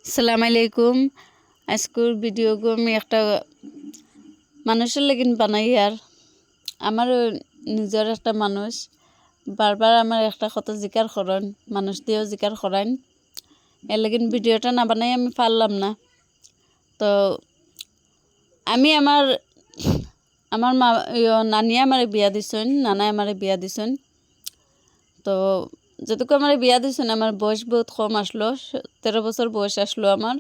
আসসালামু আলাইকুম। আজকের ভিডিওগো আমি একটা মানুষের লাগিন বানাই। আর আমার নিজের একটা মানুষ বারবার আমার একটা কথা জিকার করেন, মানুষ দিয়েও জিকার করাইন, এর লাগিন ভিডিওটা না বানাই আমি পারলাম না। তো আমি আমার আমার মা নানিয়ে আমার বিয়া দিছেন, নানায় আমার বিয়া দিছেন। তো যেটুকু আমার বিয়া দিছেন আমার বয়স বহুত কম আসলো, 13 বছর বয়স আসলো আমার।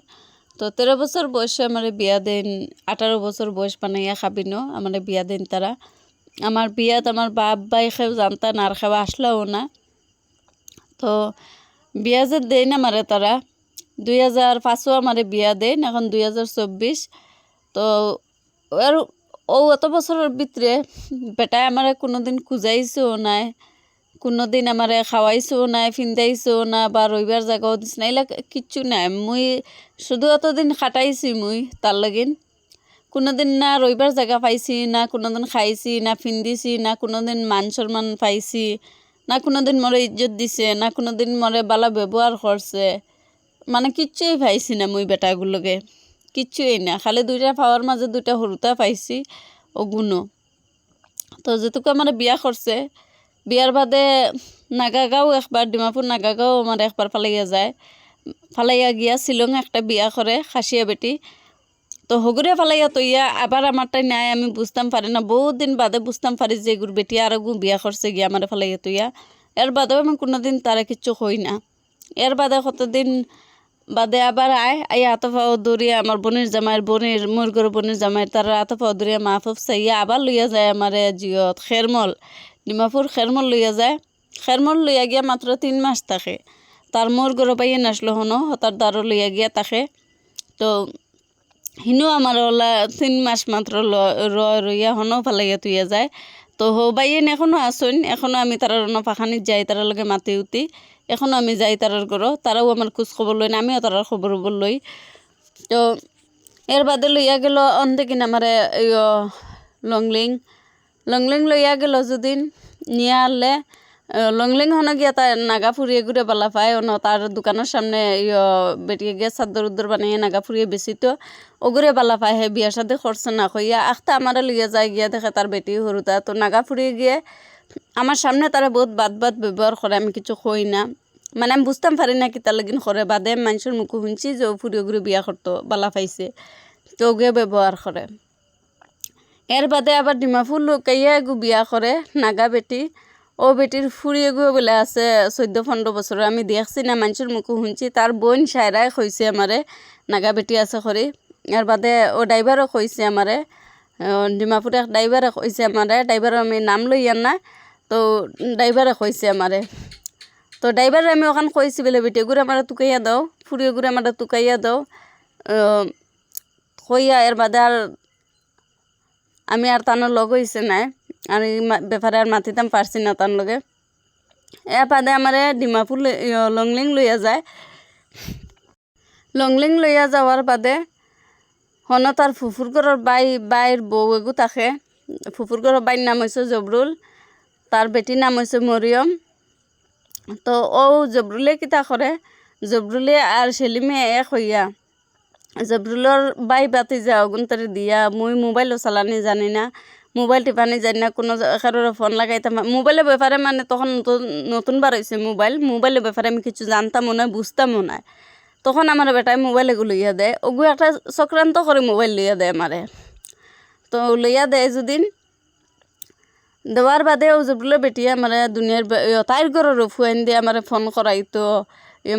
তো 13 বছর বয়সে আমার বিয়া দেন, 18 বছর বয়স বানাইয়া খাবিনো আমার বিয়া দেন তারা। আমার বিয়াত আমার বাপ ভাই খেয়েও জানতা না, আর খেওয়া আসলেও না। তো বিয়া যে দেন আমারে তারা 2005 আমার বিয়া দেন, এখন 2024। তো আর অত বছরের ভিতরে বেটায় আমার কোনোদিন খুঁজাইছেও নাই, কোনোদিন আমার খাওয়াইছেও নাই, ফিন্দাইছেও না, বা রইবার জায়গাও দিস না, এলা কিচ্ছু নাই। মুই শুধু অতদিন খাটাইছি মুই তার লাগিন, কোনোদিন না রইবার জায়গা পাইছি, না কোনোদিন খাইছি, না ফিন্দিছি, না কোনোদিন মান সম্মান পাইছি, না কোনোদিন মরে ইজ্জত দিছে, না কোনোদিন মরে বালা ব্যবহার করছে। মানে কিচ্ছুই পাইছি না মুই বেটাগুলোকে, কিচ্ছুই না। খালি দুইটা পাওয়ার মাঝে দুইটা সৰুতা পাইছি ও গুণো। তো যেটুকু আমার বিয়া করছে, বিয়ার বাদে নাগাগাঁও একবার, ডিমাপুর নাগাগাঁও আমার একবার ফালাইয়া যায়, ফালাইয়া গিয়া শিলং একটা বিয়া করে খাসিয়া বেটি। তো হগুরে ফালাইয়া তৈয়া আবার আমারটাই নাই, আমি বুঝতাম পারি না, বহুত দিন বাদে বুঝতাম পারি যে এগুর বেটি আর গু বিয়া করছে গিয়া আমার ফালাইয়া তৈয়া। এর বাদেও আমি কোনোদিন তারা কিচ্ছু হই না। এর বাদে কতদিন বাদে আবার আইয়া আতফাও দৌড়িয়া আমার বোনের জামাইয়ের বোনের মুরগর বোনের জামাইয়ের তারা আতফাও দৌড়িয়া মাহফুফ চাইয়া আবার লইয়া যায় আমার জিয়ত খেরমল, ডিমাপুর খেরমল লইয়া যায়। খেরমল লইয়া গিয়া মাত্র 3 মাস থাকে, তার মুরগর পাইয়ে নাসলো হনো হতার দ্বারও লইয়া গিয়া থাকে। তো হিনো আমার ওলা 3 মাস মাত্র রইয়া হনো ফালাইয়া তুইয়া যায়। তো বাইয়েন এখনও আসুন, এখনও আমি তারার পাখানিত যাই, তারার লগে মাতি উঠি, এখনও আমি যাই তারার ঘরও, তারাও আমার খোঁজ খবর লই না, আমিও তারার খবর লই। তো এর বাদে লইয়া গেল অন্ধেকিন আমার লংলিং লংলিং লইয়া গেল যদিন নিয়ে আনলে লংলিং হনো গিয়া তার নাগা ফুরিয়ে ঘুরে বালা পায় তার দোকানের সামনে বেটিয়ে গিয়ে চাদর উদ্দর বানিয়ে নাগা ফুরিয়ে বেশি। তো ওগুরে বালা পায়, হে বিয়া সাথে খরচা না কইয়া আখতা আমার লিয়ে যায় গিয়া দেখে তার বেটি সরুতা। তো নাগা ফুরিয়ে গিয়ে আমার সামনে তারা বহুত বাদ ব্যবহার করে, আমি কিছু কই না, মানে আমি বুঝতাম পারি না কি তার লাগিন করে। বাদে মানুষের মুখে শুনছি যে ফুরিয়ে ঘুরে বিয়া করতো বালা পাইছে, তো ওগুলো ব্যবহার করে। এর বাদে আবার ডিমাপুর লোকাইয়া গু বিয়া করে নাগা বেটি। ও বেটির ফুরিয়ে গিয়ে বলে আছে 14-15 বছর, আমি দেখছি না, মানুষের মুখে শুনছি। তার বোন সায়রাই কইছে আমারে নাগা বেটি আছে করে। এর বাদে ও ড্রাইভারও কইছে আমারে, ডিমাপুরে ড্রাইভারে কইছে আমারে, ড্রাইভারও আমি নাম লইয়া না, তো ড্রাইভারে কইছে আমারে। তো ড্রাইভারে আমি ওখান কইছি বলে বেটি গুড়ে আমার তুকাইয়া দাও, ফুরিয়ে গুড়ে আমার তুকাইয়া দাও কইয়া। এর বাদে আর আমি আর তানোর লগ হইছে নাই, আমি ব্যাপারে আর মাতিতাম পারছি না তার লগে। এ বাদে আমারে ডিমাপুর লংলিং লইয়া যায়। লংলিং লইয়া যাওয়ার বাদে হন তার ফুফুর ঘরের বাইর বউ এগু থাকে। ফুফুর ঘরের বাইর নাম হয়েছে জবরুল, তার বেটির নাম হয়েছে মরিয়ম। তো ও জবরুলে কিতা করে, জবরুলে আর সেলিমে এক হইয়া জবরুলর বাই বাতি যা অগুনতারে দিয়া, মুই মোবাইলও চালানি জানি না, মোবাইল টিপানি জানি না, কোনো কারোর ফোন লাগাইতাম মোবাইলের ব্যাপারে, মানে তখন নতুনবার হয়েছে মোবাইলের ব্যাপারে আমি কিছু জানতামও না, বুঝতামও না। তখন আমার বেটায় মোবাইল এগুলো লইয়া দেয়, ওগু একটা চক্রান্ত করে মোবাইল লইয়া দেয় আমারে। তো লইয়া দেয় যদিন দেওয়ার বাদে ও জবরুলের বেটিয়ে আমার দুনিয়ার তাইর ঘরের ফুয়াইন দিয়ে আমার ফোন করাইতো,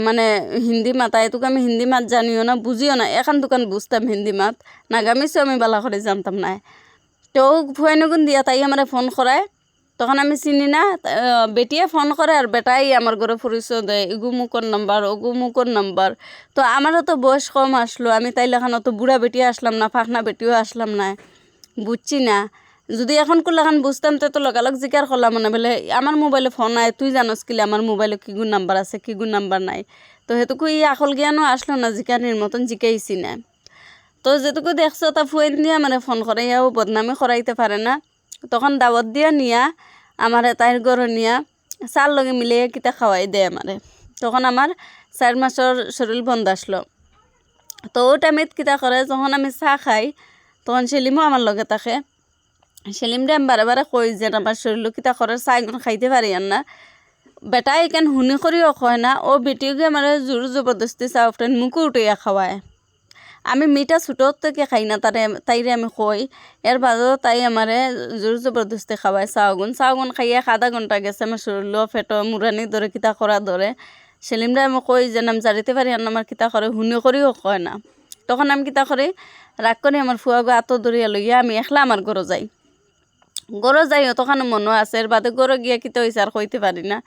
মানে হিন্দি মাতায়। তোকে আমি হিন্দি মাত জানিও না, বুঝিও না, এখন দোকান বুঝতাম হিন্দি মাত, নাগামিছেও আমি বালা করে জানতাম না। তো ফুয়াইনগুন দিয়া তাই আমার ফোন করায়, তখন আমি চিনি না, বেটিয়ে ফোন করে আর বেটাই আমার ঘরে পরিচয় দেয়, এগু মুকর নাম্বার ওগু মুকর নাম্বার। তো আমারও তো বয়স কম আসলো, আমি তাই লেখানো তো বুড়া বেটিও আসলাম না, ফাঁকনা বেটিও আসলাম না, বুঝছি না। যদি এখন কুলাখান বুঝতাম তো লগালগ জিকার করলাম মনে বলে আমার মোবাইলে ফোন নাই, তুই জানোস কিলে আমার মোবাইলে কি গুণ নাম্বার আছে কি গুণ নাম্বার নাই। তো সেটুকু আকল জ্ঞানও আসলো না, জিকানির মতন জিকাইছি না। তো যেটুকু দেখছো তা ফুয়েন দিয়া মানে ফোন করে, ইয়াও বদনামি করাইতে পারে না। তখন দাওয়াত দিয়া নিয়া আমার তাইর ঘরে নিয়া চার লগে মিলে কিতা খাওয়াই দেয় আমারে। তখন আমার 4 মাসের শরীর বন্ধ আসলো। তো ও টাইমত কিতা করে যখন আমি চাহ খাই তখন সেলিমও আমার লগে থাকে। সেলিমরে আমি বারে বারে কই যে আমার শরীর কিতা করে চাহ এগুলো খাইতে পারি আর না। বেটা এখান শুনি করিও কয় না, ও বেটিওকে আমার জোর জবরদস্তি চাহ ফ্রেন্ড মুখে উঠিয়া খাওয়ায়। আমি মিঠা ছোটোর থেকে খাই না, তাইরে আমি কই। এর বাদেও তাই আমারে জোর জবরদস্তি খাওয়ায় চাউগুন খাইয়া আধা ঘন্টা গেছে আমার শরীরও ফেটো মুরানি ধরে কিতা করা ধরে। সেলিমরা আমি কই যে আমি জারিতে পারি আর আমার কিতা করে শুনি করিও কয় না। তখন আমি কিতা করি রাগ করে আমার ফুয়াগো আতো ধরিয়া লইয়া আমি একলা আমার ঘরে যাই। ঘরে যাইও তখন মনও আছে, এর বাদে ঘরে গিয়া কিতা হয়েছে আর কইতে পারি না।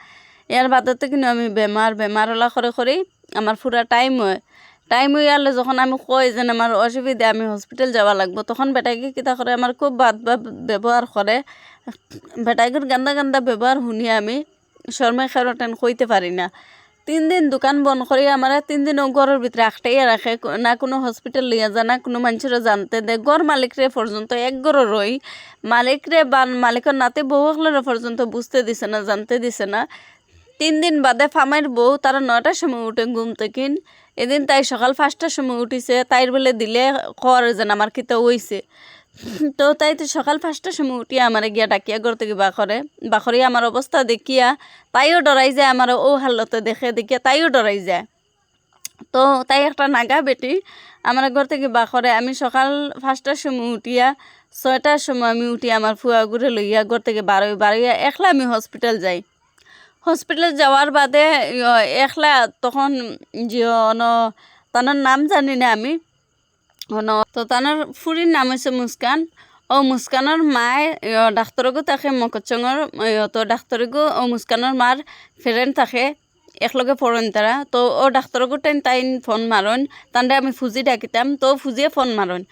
এর বাদে তো কিন্তু আমি বেমার ওলা করে আমার পুরা টাইম হয়ে গেলে যখন আমি কই যে আমার অসুবিধা আমি হসপিটাল যাওয়া লাগবো, তখন বেটাইকে কিতা করে আমার খুব বাদ ব্যবহার করে। বেটাইকের গান্দা ব্যবহার শুনি আমি শর্মাই খেরোটেন কইতে পারি না। 3 দিন দোকান বন্ধ করে আমার 3 দিন ঘরের ভিতরে আটটাইয়া রাখে, না কোনো হসপিটাল লইয়া যা না কোনো মানুষেরা জানতে দে। ঘর মালিকরে পর্যন্ত এক ঘরে রই মালিকরে বা মালিকের নাতে বউকলের পর্যন্ত বুঝতে দিছে না, জানতে দিছে না। 3 দিন বাদে ফামাইর বউ তারা 9টার সময় উঠে ঘুম থেকে। এদিন তাই সকাল 5টার সময় উঠিছে, তাইর বলে দিলে খর যেন আমার কিতা হইছে। তো তাই তো সকাল 5টার সময় উঠিয়া আমার গিয়া ডাকিয়া ঘর থেকে বাখরে আমার অবস্থা দেখিয়া তাইও ডরাই যায়, আমার ও হালতে দেখিয়া তাইও ডরাই যায়। তো তাই একটা নাগা বেটি আমার ঘর থেকে বাখরে। আমি সকাল 5টার সময় উঠিয়া 6টার সময় আমি উঠি আমার ফুয়া ঘুরে লইয়া ঘর থেকে বারোইয়া একলা আমি হসপিটাল যাই। হসপিটাল যাওয়ার বাদে একলা তখন যে তানোর নাম জানি না আমি, তো তানোর ফুরির নাম হচ্ছে মুস্কান। ও মুস্কানোর মায় ডাক্তরগো থাকে মকচঙর, তো ডাক্তরগো ও মুস্কানোর মার ফ্রেন্ড থাকে একলগে পড়েন তারা। তো ও ডাক্তরগো তাই ফোন মারন, তান্ডে আমি ফুজি ডাকিতাম, তো ফুজিয়ে ফোন মারন।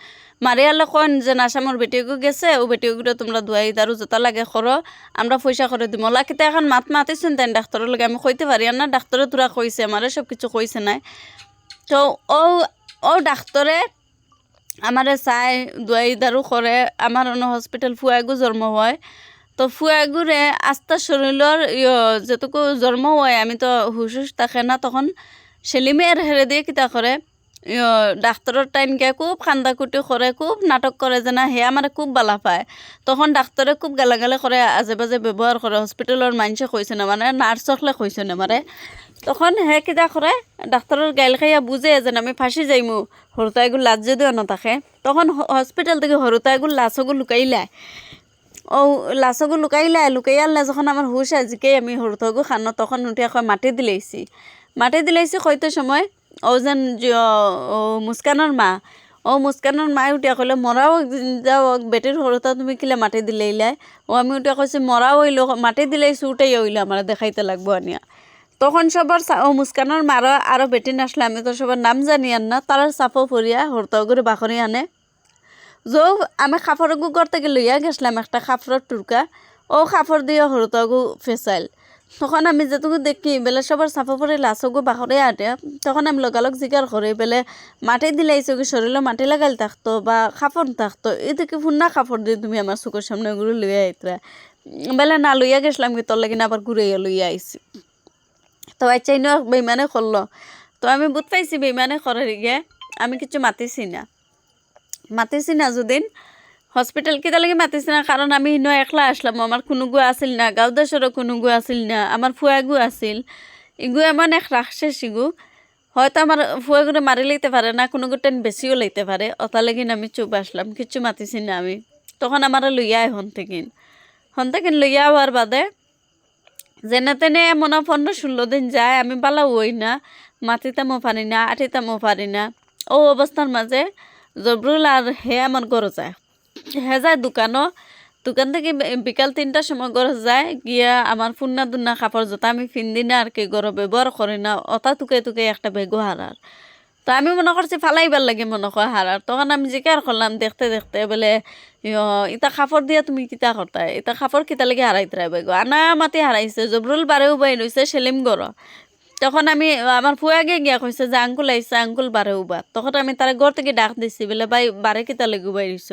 মারিয়ালে কন যে আসামর বেটিগো গেছে, ও বেটিগুলো তোমরা দুয়াই দারু জোতা লাগে করো, আমরা পয়সা করে দিম। ওলা কিতা এখন মাতিছেন তাই ডাক্তারের লগে আমি কইতে পারি আর না, ডাক্তারে তোরা কইছে আমারে সব কিছু কইছে নাই। তো ও ডাক্তরে আমারে চাই দুয়াই দারু করে। আমার অন্য হসপিটাল ফুয়াগু জন্ম হয়, তো ফুয়াগুরে আস্তা শরীরের যেটুকু জন্ম হয় আমি তো হুশ থাকে না। তখন সেলিমে আর হেরে দিয়ে কিতা করে ডাক্তরের টাইমকে খুব কান্দাকুটি করে, খুব নাটক করে যে না হে আমার খুব বালা পায়। তখন ডাক্তরে খুব গালাগালে করে, আজে বাজে ব্যবহার করে। হসপিটালের মানুষে কইছে না, মানে নার্স সকলে কইছে না মারে। তখন হে কিতা করে ডাক্তরের গাইল খাইয়া বুঝে যে আমি ফাঁসি যাইমু, হরতাইগুলো লাজ যদিও না থাকে। তখন হসপিটাল থেকে হরতাইগুলো লাশগুলো লুকাইলায়। ও লাশগুলো লুকাইয়ালে যখন আমার হুশ আজিকে আমি হরতাইগু খানো, তখন উঠিয়া কয় মাটি দিলাইছি কইতে সময় ও যেন মুস্কানোর মা, ও মুস্কানোর মায় উঠিয়া কইলে মরাও যাও বেটির হরতা তুমি কিলে মাটি দিলাইলাই। ও আমি উঠিয়া কইছি মরাও হইলো মাটি দিলাইছি উঠাই হইলো আমার দেখাইতে লাগবো আনিয়া। তখন সবার ও মুস্কানোর মারো আরও বেটি নাসলে আমি তো সবার নাম জানি আর না, তারা চাপো পরিয়া হরতাও করে বাখরি আনে। আমি কাপড় ঘর থেকে লইয়া গেছিলাম একটা কাপড়ের টুরকা, ও কাপড় দিয়ে হরতাগু ফেসাইল। তখন আমি যেটুকু দেখি বেলে সবার চাপা পরে লাচগু বাখরে আটে, তখন আমি লগালগ জিগার করে বেলে মাটি দিলাইছো কি শরীরে মাটি লাগাইল থাকতো বা কাপড় থাকতো, এদিকে ফুন্না কাপড় দিয়ে তুমি আমার চোখের সামনে ঘুরে লইয়া আইতরা। বেলে না লইয়া গেছিলাম কি তোর লাগিনা আবার ঘুরে লইয়া আইছি। তো আচ্ছা ইনো বেইমানে করলো, তো আমি বুঝ পাইছি বেইমানে করে গিয়ে আমি কিছু মাতিছি না। যদিন হসপিটাল কিতা লাগে মাতিছি না, কারণ আমি ইনো একলা আসলাম, আমার কোনো গু আসিল না, গাঁও দেশেরও কোনো গু আসিল না, আমার ফুয়াগু আসিল। ইগু এমন এক রাখছে সিগু, হয়তো আমার ফুয়াগুলো মারি লইতে পারে না, কোনো গোটেন বেশিও লইতে পারে। অতা লাগিন আমি চুপ আসলাম, কিছু মাতিছি না আমি। তখন আমার লইয়া হন থেকে লইয়া হওয়ার বাদে যেনে তেনে মনে 15-16 দিন যায়, আমি বালা হই না, মাতিতামও পারি না, আঠিতামও পারি না। ও অবস্থার মাঝে জবরুল আর হে আমার ঘরে যায়, দোকান থেকে বিকাল 3টার সময় ঘরে যায় গিয়া আমার ফুন্না দুন্না কাপড় জোতা আমি ফিন্দি না আর কি ঘরে ব্যবহার করি না, অতা তুকে একটা বেগো হারার। তো আমি মনে করছি ফালাইবার লাগে মনে কয় হারার। তখন আমি জিজ্ঞাসা করলাম দেখতে বলে ইতা কাপড় দিয়া তুমি কিতা করতা, ইতা কাপড় কিতা লাগে হারাইতে বেগো আনা মাতি হারাইছে। জবরুল বারেও বাই রইছে সেলিম ঘর। তখন আমি আমার ফুয়াগে গিয়া কইছে যে আঙ্কুল আইসে, আঙ্কুল বারে উবা। তখন আমি তার ঘর থেকে ডাক দিছি বলে ভাই বারে কিতা লেগে উবাই রইছ।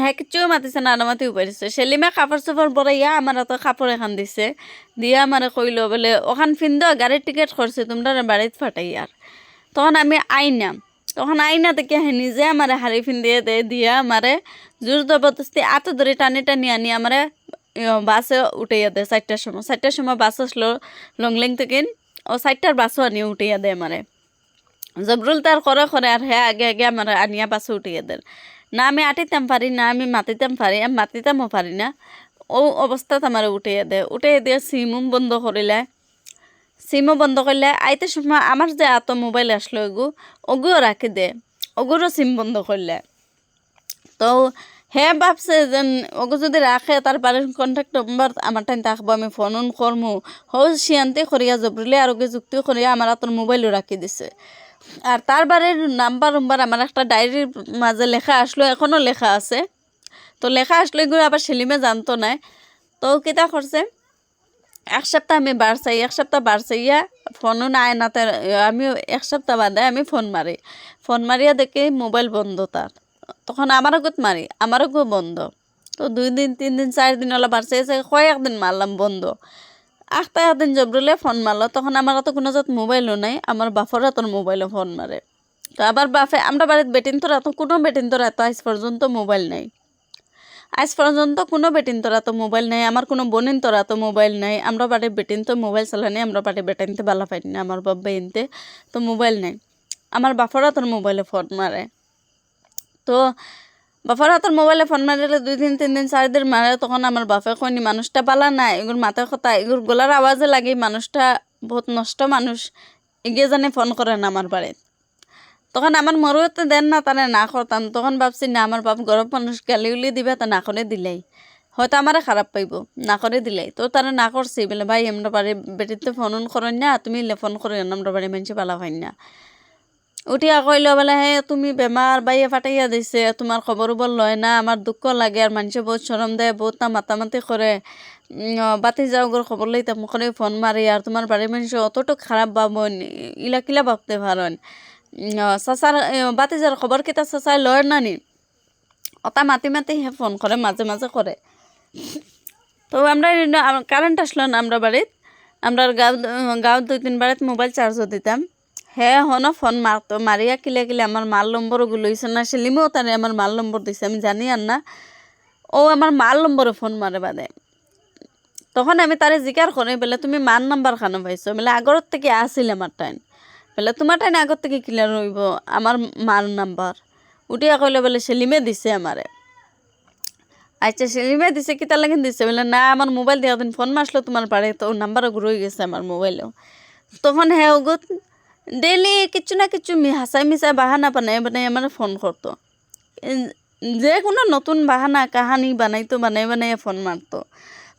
হ্যাঁ কিচ্ছুও মাতিছে না, মাতি উবাই রইছে। সেলিমে কাপড় চোপড় বড়াইয়া আমার তো কাপড় এখান দিছে, দিয়ে আমার কইলো বলে ওখান ফিন্দ গাড়ির টিকিট করছে তোমরা বাড়িতে ফাটাই আর। তখন আমি আইনাম, তখন আইনা দেখে হে নিজে আমার হাড়ি ফিন দিয়ে দিয়া আমারে জোর জবরদস্তি আতো ধরে টানি টানি আনি আমারে বাসে উঠাইয়া দেয় 4টার সময় বাস আসলো লংলেং থেকে ও 4টার বাসও আনিয়ে উঠাইয়া দেয় আমারে জবরুল তার করে করে আর হ্যাঁ আগে আগে আমার আনিয়া বাসে উঠিয়ে দেন না আমি আটিতাম পারি না আমি মাতিতাম পারি আমি মাতিতামও পারি না ও অবস্থাত আমার উঠিয়ে দিয়ে সিমও বন্ধ করলে আইতে সময় আমার যে এত মোবাইল আসলো ওগুও রাখি দে ওগুরও সিম বন্ধ করলে তো হ্যাঁ ভাবছে যে ওগু যদি রাখে তার বাড়ির কন্ট্যাক্ট নম্বর আমার টাইম থাকবো আমি ফোন করমু সিয়ান্তে করিয়া জবরুলে আর ওকে যুক্তি করিয়া আমার তোর মোবাইলও রাখি দিছে আর তার বাড়ির নাম্বার আমার একটা ডায়েরির মাঝে লেখা আসলো এখনও লেখা আছে তো লেখা আসলো এগুলো আবার সেলিমে জানতো না তো কিতা করছে এক সপ্তাহ আমি বার চাইয়া ফোনও নাই না তার আমি এক সপ্তাহ বাদে আমি ফোন মারিয়া দেখি মোবাইল বন্ধ তার তখন আমারও বন্ধ তো 2 দিন 3 দিন 4 দিন ওলা বার চাইছে কয়েকদিন মারলাম বন্ধ আখটা একদিন জবরুলে ফোন মারলো তখন আমার তো কোনো জাত মোবাইলও নাই আমার বাপর তোর মোবাইলও ফোন মারে তো আবার বাপে আমরা বাড়িতে বেটিন তোরা তো কোনো বেটিন তোরা তো আজ পর্যন্ত মোবাইল নাই মোবাইল নাই আমার কোনো বোনিন তোরা তো মোবাইল নাই আমরা বাড়ির বেটিন তো মোবাইল চালানি আমরা বাড়ির বেটাইনতে বালা পাই না আমার বাবা ইনতে তো মোবাইল নাই আমার বাপরা তোর মোবাইলে ফোন মারে তো বাপর হাতের মোবাইলে ফোন মারিলে 2 দিন 3 দিন 4 দিন মারে তখন আমার বাপে কইনি মানুষটা বালা নাই এগুর মাথায় কথা এগুর গলার আওয়াজে লাগে মানুষটা বহুত নষ্ট মানুষ এগিয়ে জানে ফোন করে না আমার বাড়িতে তখন আমার মরুতে দেন না তারা না করতাম তখন ভাবছি না আমার বাপ গরম মানুষ গালি উলি দিবে তা না করে দিলেই হয়তো আমারে খারাপ পাইব না করে দিলেই তো তারা না করছি বলে ভাই আমরা বাড়ি বেটিতে ফোন করেন না তুমি ফোন করে আমরা বাড়ি মানুষ পালা পাই না উঠিয়া কইল বলে হে তুমি বেমার বাইয়ে ফাটাইয়া দিছে তোমার খবর লয় না আমার দুঃখ লাগে আর মানুষে বহুত শরম দেয় বহুত না মাতামাতি করে বাতি যাও গর খবর লইতে মুখে ফোন মারি আর তোমার বাড়ির মানুষ অতটুক খারাপ ভাবন ইলা কিলা ভাবতে পারেন চাচার বাতিজার খবর কিতা চাচাই লয় না নি ওটা মাতি হে ফোন করে মাঝে মাঝে করে তো আমরা কারেন্ট আসলো না আমরা বাড়িত আমরা গাঁও 2-3 বাড়িতে মোবাইল চার্জও দিতাম হ্যাঁ হনো ফোন মারতো মারিয়া কিলে আমার মাল নম্বরও লইছে না সেলিমেও তারে আমার মাল নম্বর দিছে আমি জানি আর না ও আমার মাল নম্বরে ফোন মারে বাদে তখন আমি তারে জিজ্ঞার করি বলে তুমি মার নাম্বার খানো পাইছো বলে আগর থেকে আসিল আমার টাইম বলে তোমার টাইম আগর থেকে ক্লিয়ার হইব আমার মার নাম্বার উঠিয়া কইলে বলে সেলিমে দিছে আমারে আচ্ছা সেলিমে দিছে কিতা লাগে দিছে বলে না আমার মোবাইল দিয়ে দিন ফোন মারলো তোমার পারে তো নাম্বারও রয়ে গেছে আমার মোবাইলেও তখন হ্যাঁ ওগত ডেইলি কিছু না কিছু হাসাই মিশাই বাহানা বানাই আমার ফোন করতো যে কোনো নতুন বাহানা কাহানি বানাই ফোন মারতো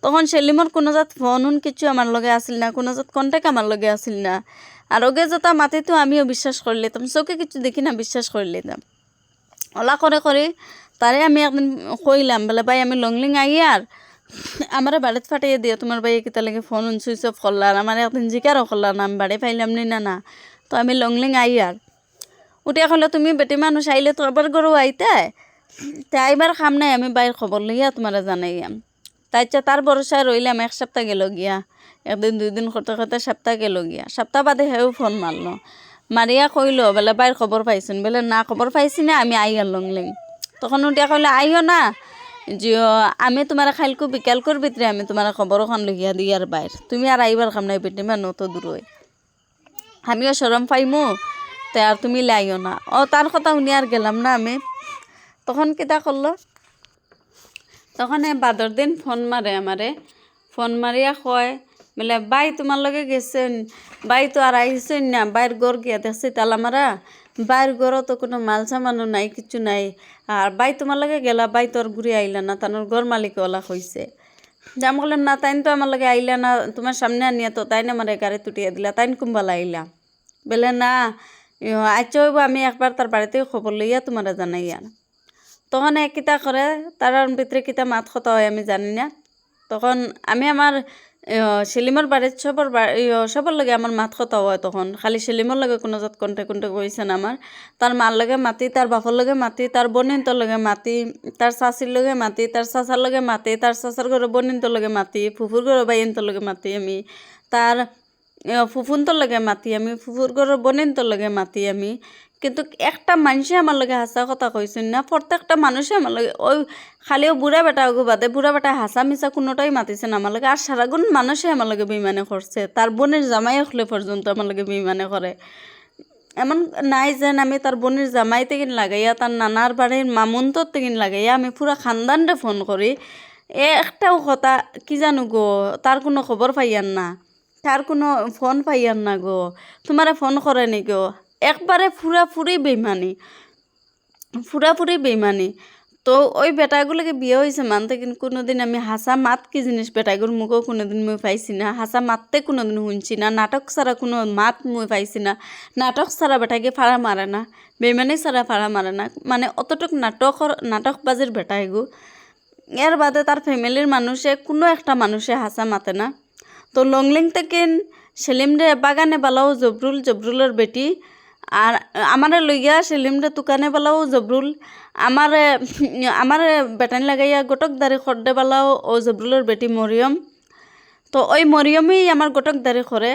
তখন সেলিমর কোনো জাত ফোন কিছু আমার লগে আসিল না কোনো জাত কন্টেক্ট আমার লগে আসিল না আর ওগে যতা মাতিতো আমিও বিশ্বাস করে লিতাম চোখে কিছু দেখি না বিশ্বাস করে লিতাম ওলা করে তারে আমি একদিন কইলাম বলে ভাই আমি লংলিং আই আর আমার বাড়িতে ফাটাইয়া দিয়ে তোমার ভাই কিতা লাগে ফোন সুইচ অফ করলার আমার একদিন জিকারও করলার না আমি বাড়ি পাইলাম নি না তো আমি লংলিং আই আর উঠিয়া কলে তুমি বেটি মানুষ আইলে তো আবার গরু আইতে আইবার খাম নাই আমি বাইর খবর লইয়া তোমার জানাইয়াম তার ভরসায় রইলাম 1 সপ্তাহ গেল গিয়া 1 দিন 2 দিন করতে সপ্তাহ গেল গিয়া সপ্তাহ বাদে হেও ফোন মারলো মারিয়া কইলো বলে বাইর খবর পাইছেন বলে না খবর পাইছি না আমি আই আর লংলিং তখন উঠিয়া কইলে আইও না যে আমি তোমার খাইলকু বিকালকুর ভিতরে আমি তোমার খবর ওখান লইয়া দিই আর বাইর তুমি আর আইবার খাম নাই বেটি মানুষ তো দূর হই আমিও শরম পাইমু তাই আর তুমি লাইও না ও তার কথা শুনি আর গেলাম না আমি তখন কিতা করলো তখন বাদর দিন ফোন মারে আমারে ফোন মারিয়া কয় বলে বাই তোমার লগে গেছেন বাই তো আর আইসেন না বাইর গড় গিয়া দেখছি তালা মারা বাইর গড়ও তো কোনো মাল সামানও নাই কিছু নাই আর বাই তোমার লগে গেলা বাই তোর ঘুরে আইলা না তানোর ঘর মালিক ওলা কইছে যাম বললাম না তাইন তো আমার লগে আইলা না তোমার সামনে আনিয়া তো তাই না আমার গাড়ি তুটিয়া দিলা তাইন কুম্বালা আইলা বলে না আচ্ছা হইব আমি একবার তার বাড়িতে খবর লইয়া তোমার জানাইয়া তখন কিতা করে তার ভিতরে কিতা মাত কথা হয় আমি জানি না তখন আমি আমার সেলিমর বাড়ির সবার লগে আমার মাত কথা হয় তখন খালি সেলিমর লগে কোনো জাত কন্টে কইছে না আমার তার মার লগে মাতি তার বাপর লগে মাতি তার বোনিন্তর লগে মাতি তার শাশির লগে মাতি তার চাচার লগে মাতি তার চাচার ঘরে বোনিন্তর লগে মাতি ফুফুর ঘরে বাইন্তর লগে মাতি আমি তার ফুফুন্তর লগে মাতি আমি ফুফুর ঘরের বোনিন্তর লগে মাতি আমি কিন্তু একটা মানুষে আমার লগে হাসা কথা কইছেন না, প্রত্যেকটা মানুষে আমার লগে ওই খালিও বুড়া বেটা ওগো বাদে বুড়া বেটা হাসা মিশা কোনোটাই মাতিছে না আমার লগে। আর সারাগুন মানুষে আমার লগে বেইমানে করছে, তার বোনের জামাই হলে পর্যন্ত আমার লগে বেইমানে করে। এমন নাই যেন আমি তার বোনের জামাই থেকে লাগাইয়া তার নানার বাড়ির মামুন্তর থেকে লাগাইয়া আমি পুরা খানদানরে ফোন করি, একটাও কথা কি জানো গো, তার কোনো খবর পাইয়ান না, তার কোনো ফোন পাইয়ান না গো, তোমারে ফোন করে নি গো। একবারে পুরাপুরি বেইমানি। তো ওই বেটাগুলোকে বিয়ে হয়েছে মানতে, কিন্তু কোনোদিন আমি হাসা মাত কি জিনিস বেটাগুলোর মুখেও কোনোদিন মুই পাইছি না, হাসা মাততে কোনোদিন শুনছি না, নাটক ছাড়া কোনো মাত মুই পাইছি না। নাটক ছাড়া বেটাকে ফাড়া মারে না, বেইমানি ছাড়া ফাড়া মারে না, মানে অতটুক নাটকবাজির বেটা এগু। এর বাদে তার ফ্যামিলির মানুষে কোনো একটা মানুষে হাসা মাতে না। তো লংলিং থেকে সেলিমরে বাগানে বালাও জবরুলের বেটি, আর আমারে লইয়া সেলিমরে তুকানে বালাও জবরুল, আমার বেটানি লাগাইয়া গোটক দাঁড়ি খর্দে বালাও ও জবরুলের বেটি মরিয়ম। তো ওই মরিয়মেই আমার গোটক দাঁড়ি করে,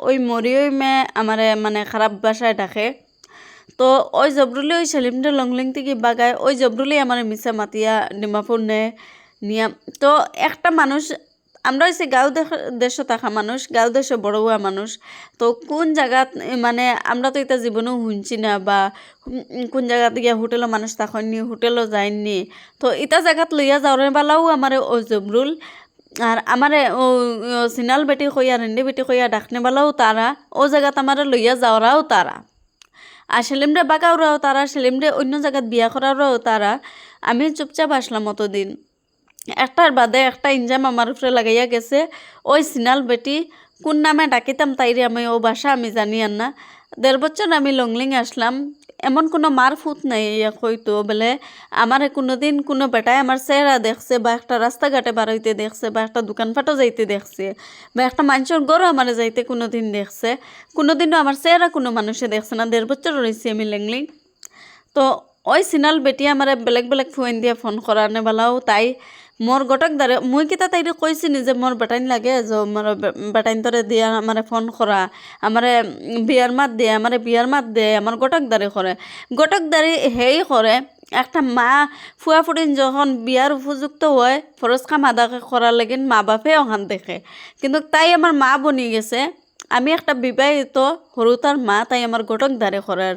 ওই মরিয়মে আমারে মানে খারাপ ভাষায় ডাকে। তো ওই জবরুলি ওই সেলিমটা লংলিং থেকে বাগায়, ওই জবরুলি আমার মিশা মাতিয়া ডিমাপুর নিয়া। তো একটা মানুষ, আমরা হচ্ছে গাঁও দেশে থাকা মানুষ, গাঁও দেশে বড় হওয়া মানুষ, তো কোন জায়গাত মানে আমরা তো এটা জীবনেও শুনছি না, বা কোন জায়গাত গিয়া হোটেলও মানুষ থাকেননি, হোটেলও যায়নি। তো এটা জায়গাত লইয়া যাওয়ার বেলাও আমার ও জবরুল, আর আমারে ও সিনাল বেটি কইয়া রেন্ডি বেটি কইয়া ডাকনে বেলাও তারা, ও জায়গাত আমার লইয়া যাওয়ারাও তারা, আর সেলিমরে বাগাওরাও তারা, সেলিমরে অন্য জায়গাত বিয়া করারও তারা। আমি চুপচাপ আসলাম অতদিন, একটার বাদে একটা ইনজাম আমার উপরে লাগাইয়া গেছে। ওই সিনাল বেটি কোন নামে ডাকিতাম তাইরে আমি ও বাসা আমি জানি আর না। 1.5 বছর আমি লংলিং আসলাম, এমন কোনো মার ফুট নাই হয়তো বলে আমার কোনোদিন কোনো বেটায় আমার চেহারা দেখছে, বা একটা রাস্তাঘাটে বার হইতে দেখছে, বা একটা দোকানপাটও যাইতে দেখছে, বা একটা মানুষের গরু আমার যাইতে কোনোদিন দেখছে। কোনোদিনও আমার চেহারা কোনো মানুষে দেখছে না। 1.5 বছর রয়েছি আমি লংলিং। তো ওই সিনাল বেটি আমার বেলেগ ফোন দিয়ে ফোন করানে বেলাও তাই মোর গোটক দাঁড়ে, মুই কিতা তাইরে কইছি নি যে মোর বেটাইন লাগে, যে মোর বেটাইন তরে দিয়া আমার ফোন করা, আমার বিয়ার মাত দে, আমার গোটক দাঁড়ি হেই করে। একটা মা ফুয়াফুটিন যখন বিয়ার উপযুক্ত হয় ফরজ কাম আদা করার লাগিন মা বাপে ওখান দেখে, কিন্তু তাই আমার মা বনি গেছে। আমি একটা বিবাহিত সরু তার মা, তাই আমার গোটক দাঁড়ে করার।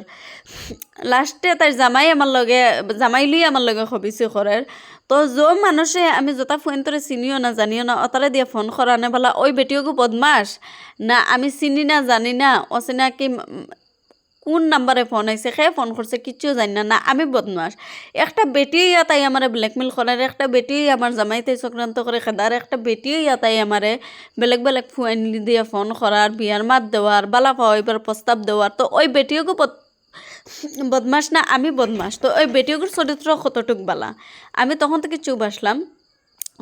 লাস্টে তাই জামাই লুই আমার লগে খবিছি করার। তো মানুষে আমি যতা ফোন তোরে চিনিও না জানিও না অতারে দিয়ে ফোন করানে বলা ওই বেটিওগো বদমাস না, আমি চিনি না জানি না, অচেনা কি কোন নাম্বারে ফোন আইছে, সে ফোন করছে কিচ্ছু জানি না, আমি বদমাস। একটা বেটি তাই আমার ব্ল্যাকমেল করার, একটা বেটি আমার জামাইতে চক্রান্ত করে খেদার, একটা বেটি তাই আমারে বেলেগ ফোন দিয়ে ফোন করার, বিয়ার মাত দেওয়ার, বালা পাওয়াইবার প্রস্তাব দেওয়ার। তো ওই বেটিওগো বদমাস না, আমি বদমাস। তো ওই বেটিওগুর চরিত্র কতটুক বালা, আমি তখন থেকে চুপ আসলাম।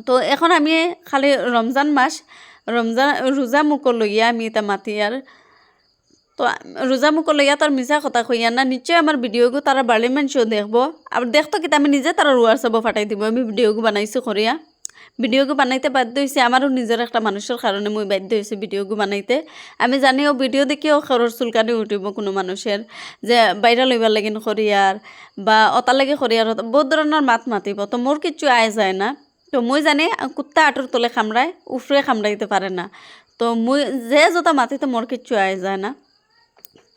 তো এখন আমি খালি রোজা মুখ লইয়া আমি এটা মাতি, আর তো রোজা মুখ লইয়া তার মিছা কথা কইয়া না, নিশ্চয় আমার ভিডিওগু তারা বাড়ি মানুষও দেখবো, আর দেখতো কিন্তু আমি নিজে তারা হোয়াটসঅ্যাপে ফাটাই দিব আমি ভিডিওগু বানাইছো করিয়া। ভিডিওগু বানাইতে বাধ্য হয়েছে, আমারও নিজের একটা মানুষের কারণে মই বাধ্য হয়েছে ভিডিওগু বানাইতে। আমি জানিও ভিডিও দেখিও খরচ চুলকানি উঠিব কোনো মানুষের, যে বাইরে লইবার লাগিন করিয়ার বা অতার লাগে করিয়ার বহুত ধরনের মাতিব। তো মোর কিচ্ছু আয় যায় না। তো মই জানি কুত্তা আঁটুর তলে খামড়ায়, উফরে খামড়াইতে পারে না। তো মই যে যত মাতিতে মোর কিচ্ছু আয় যায় না।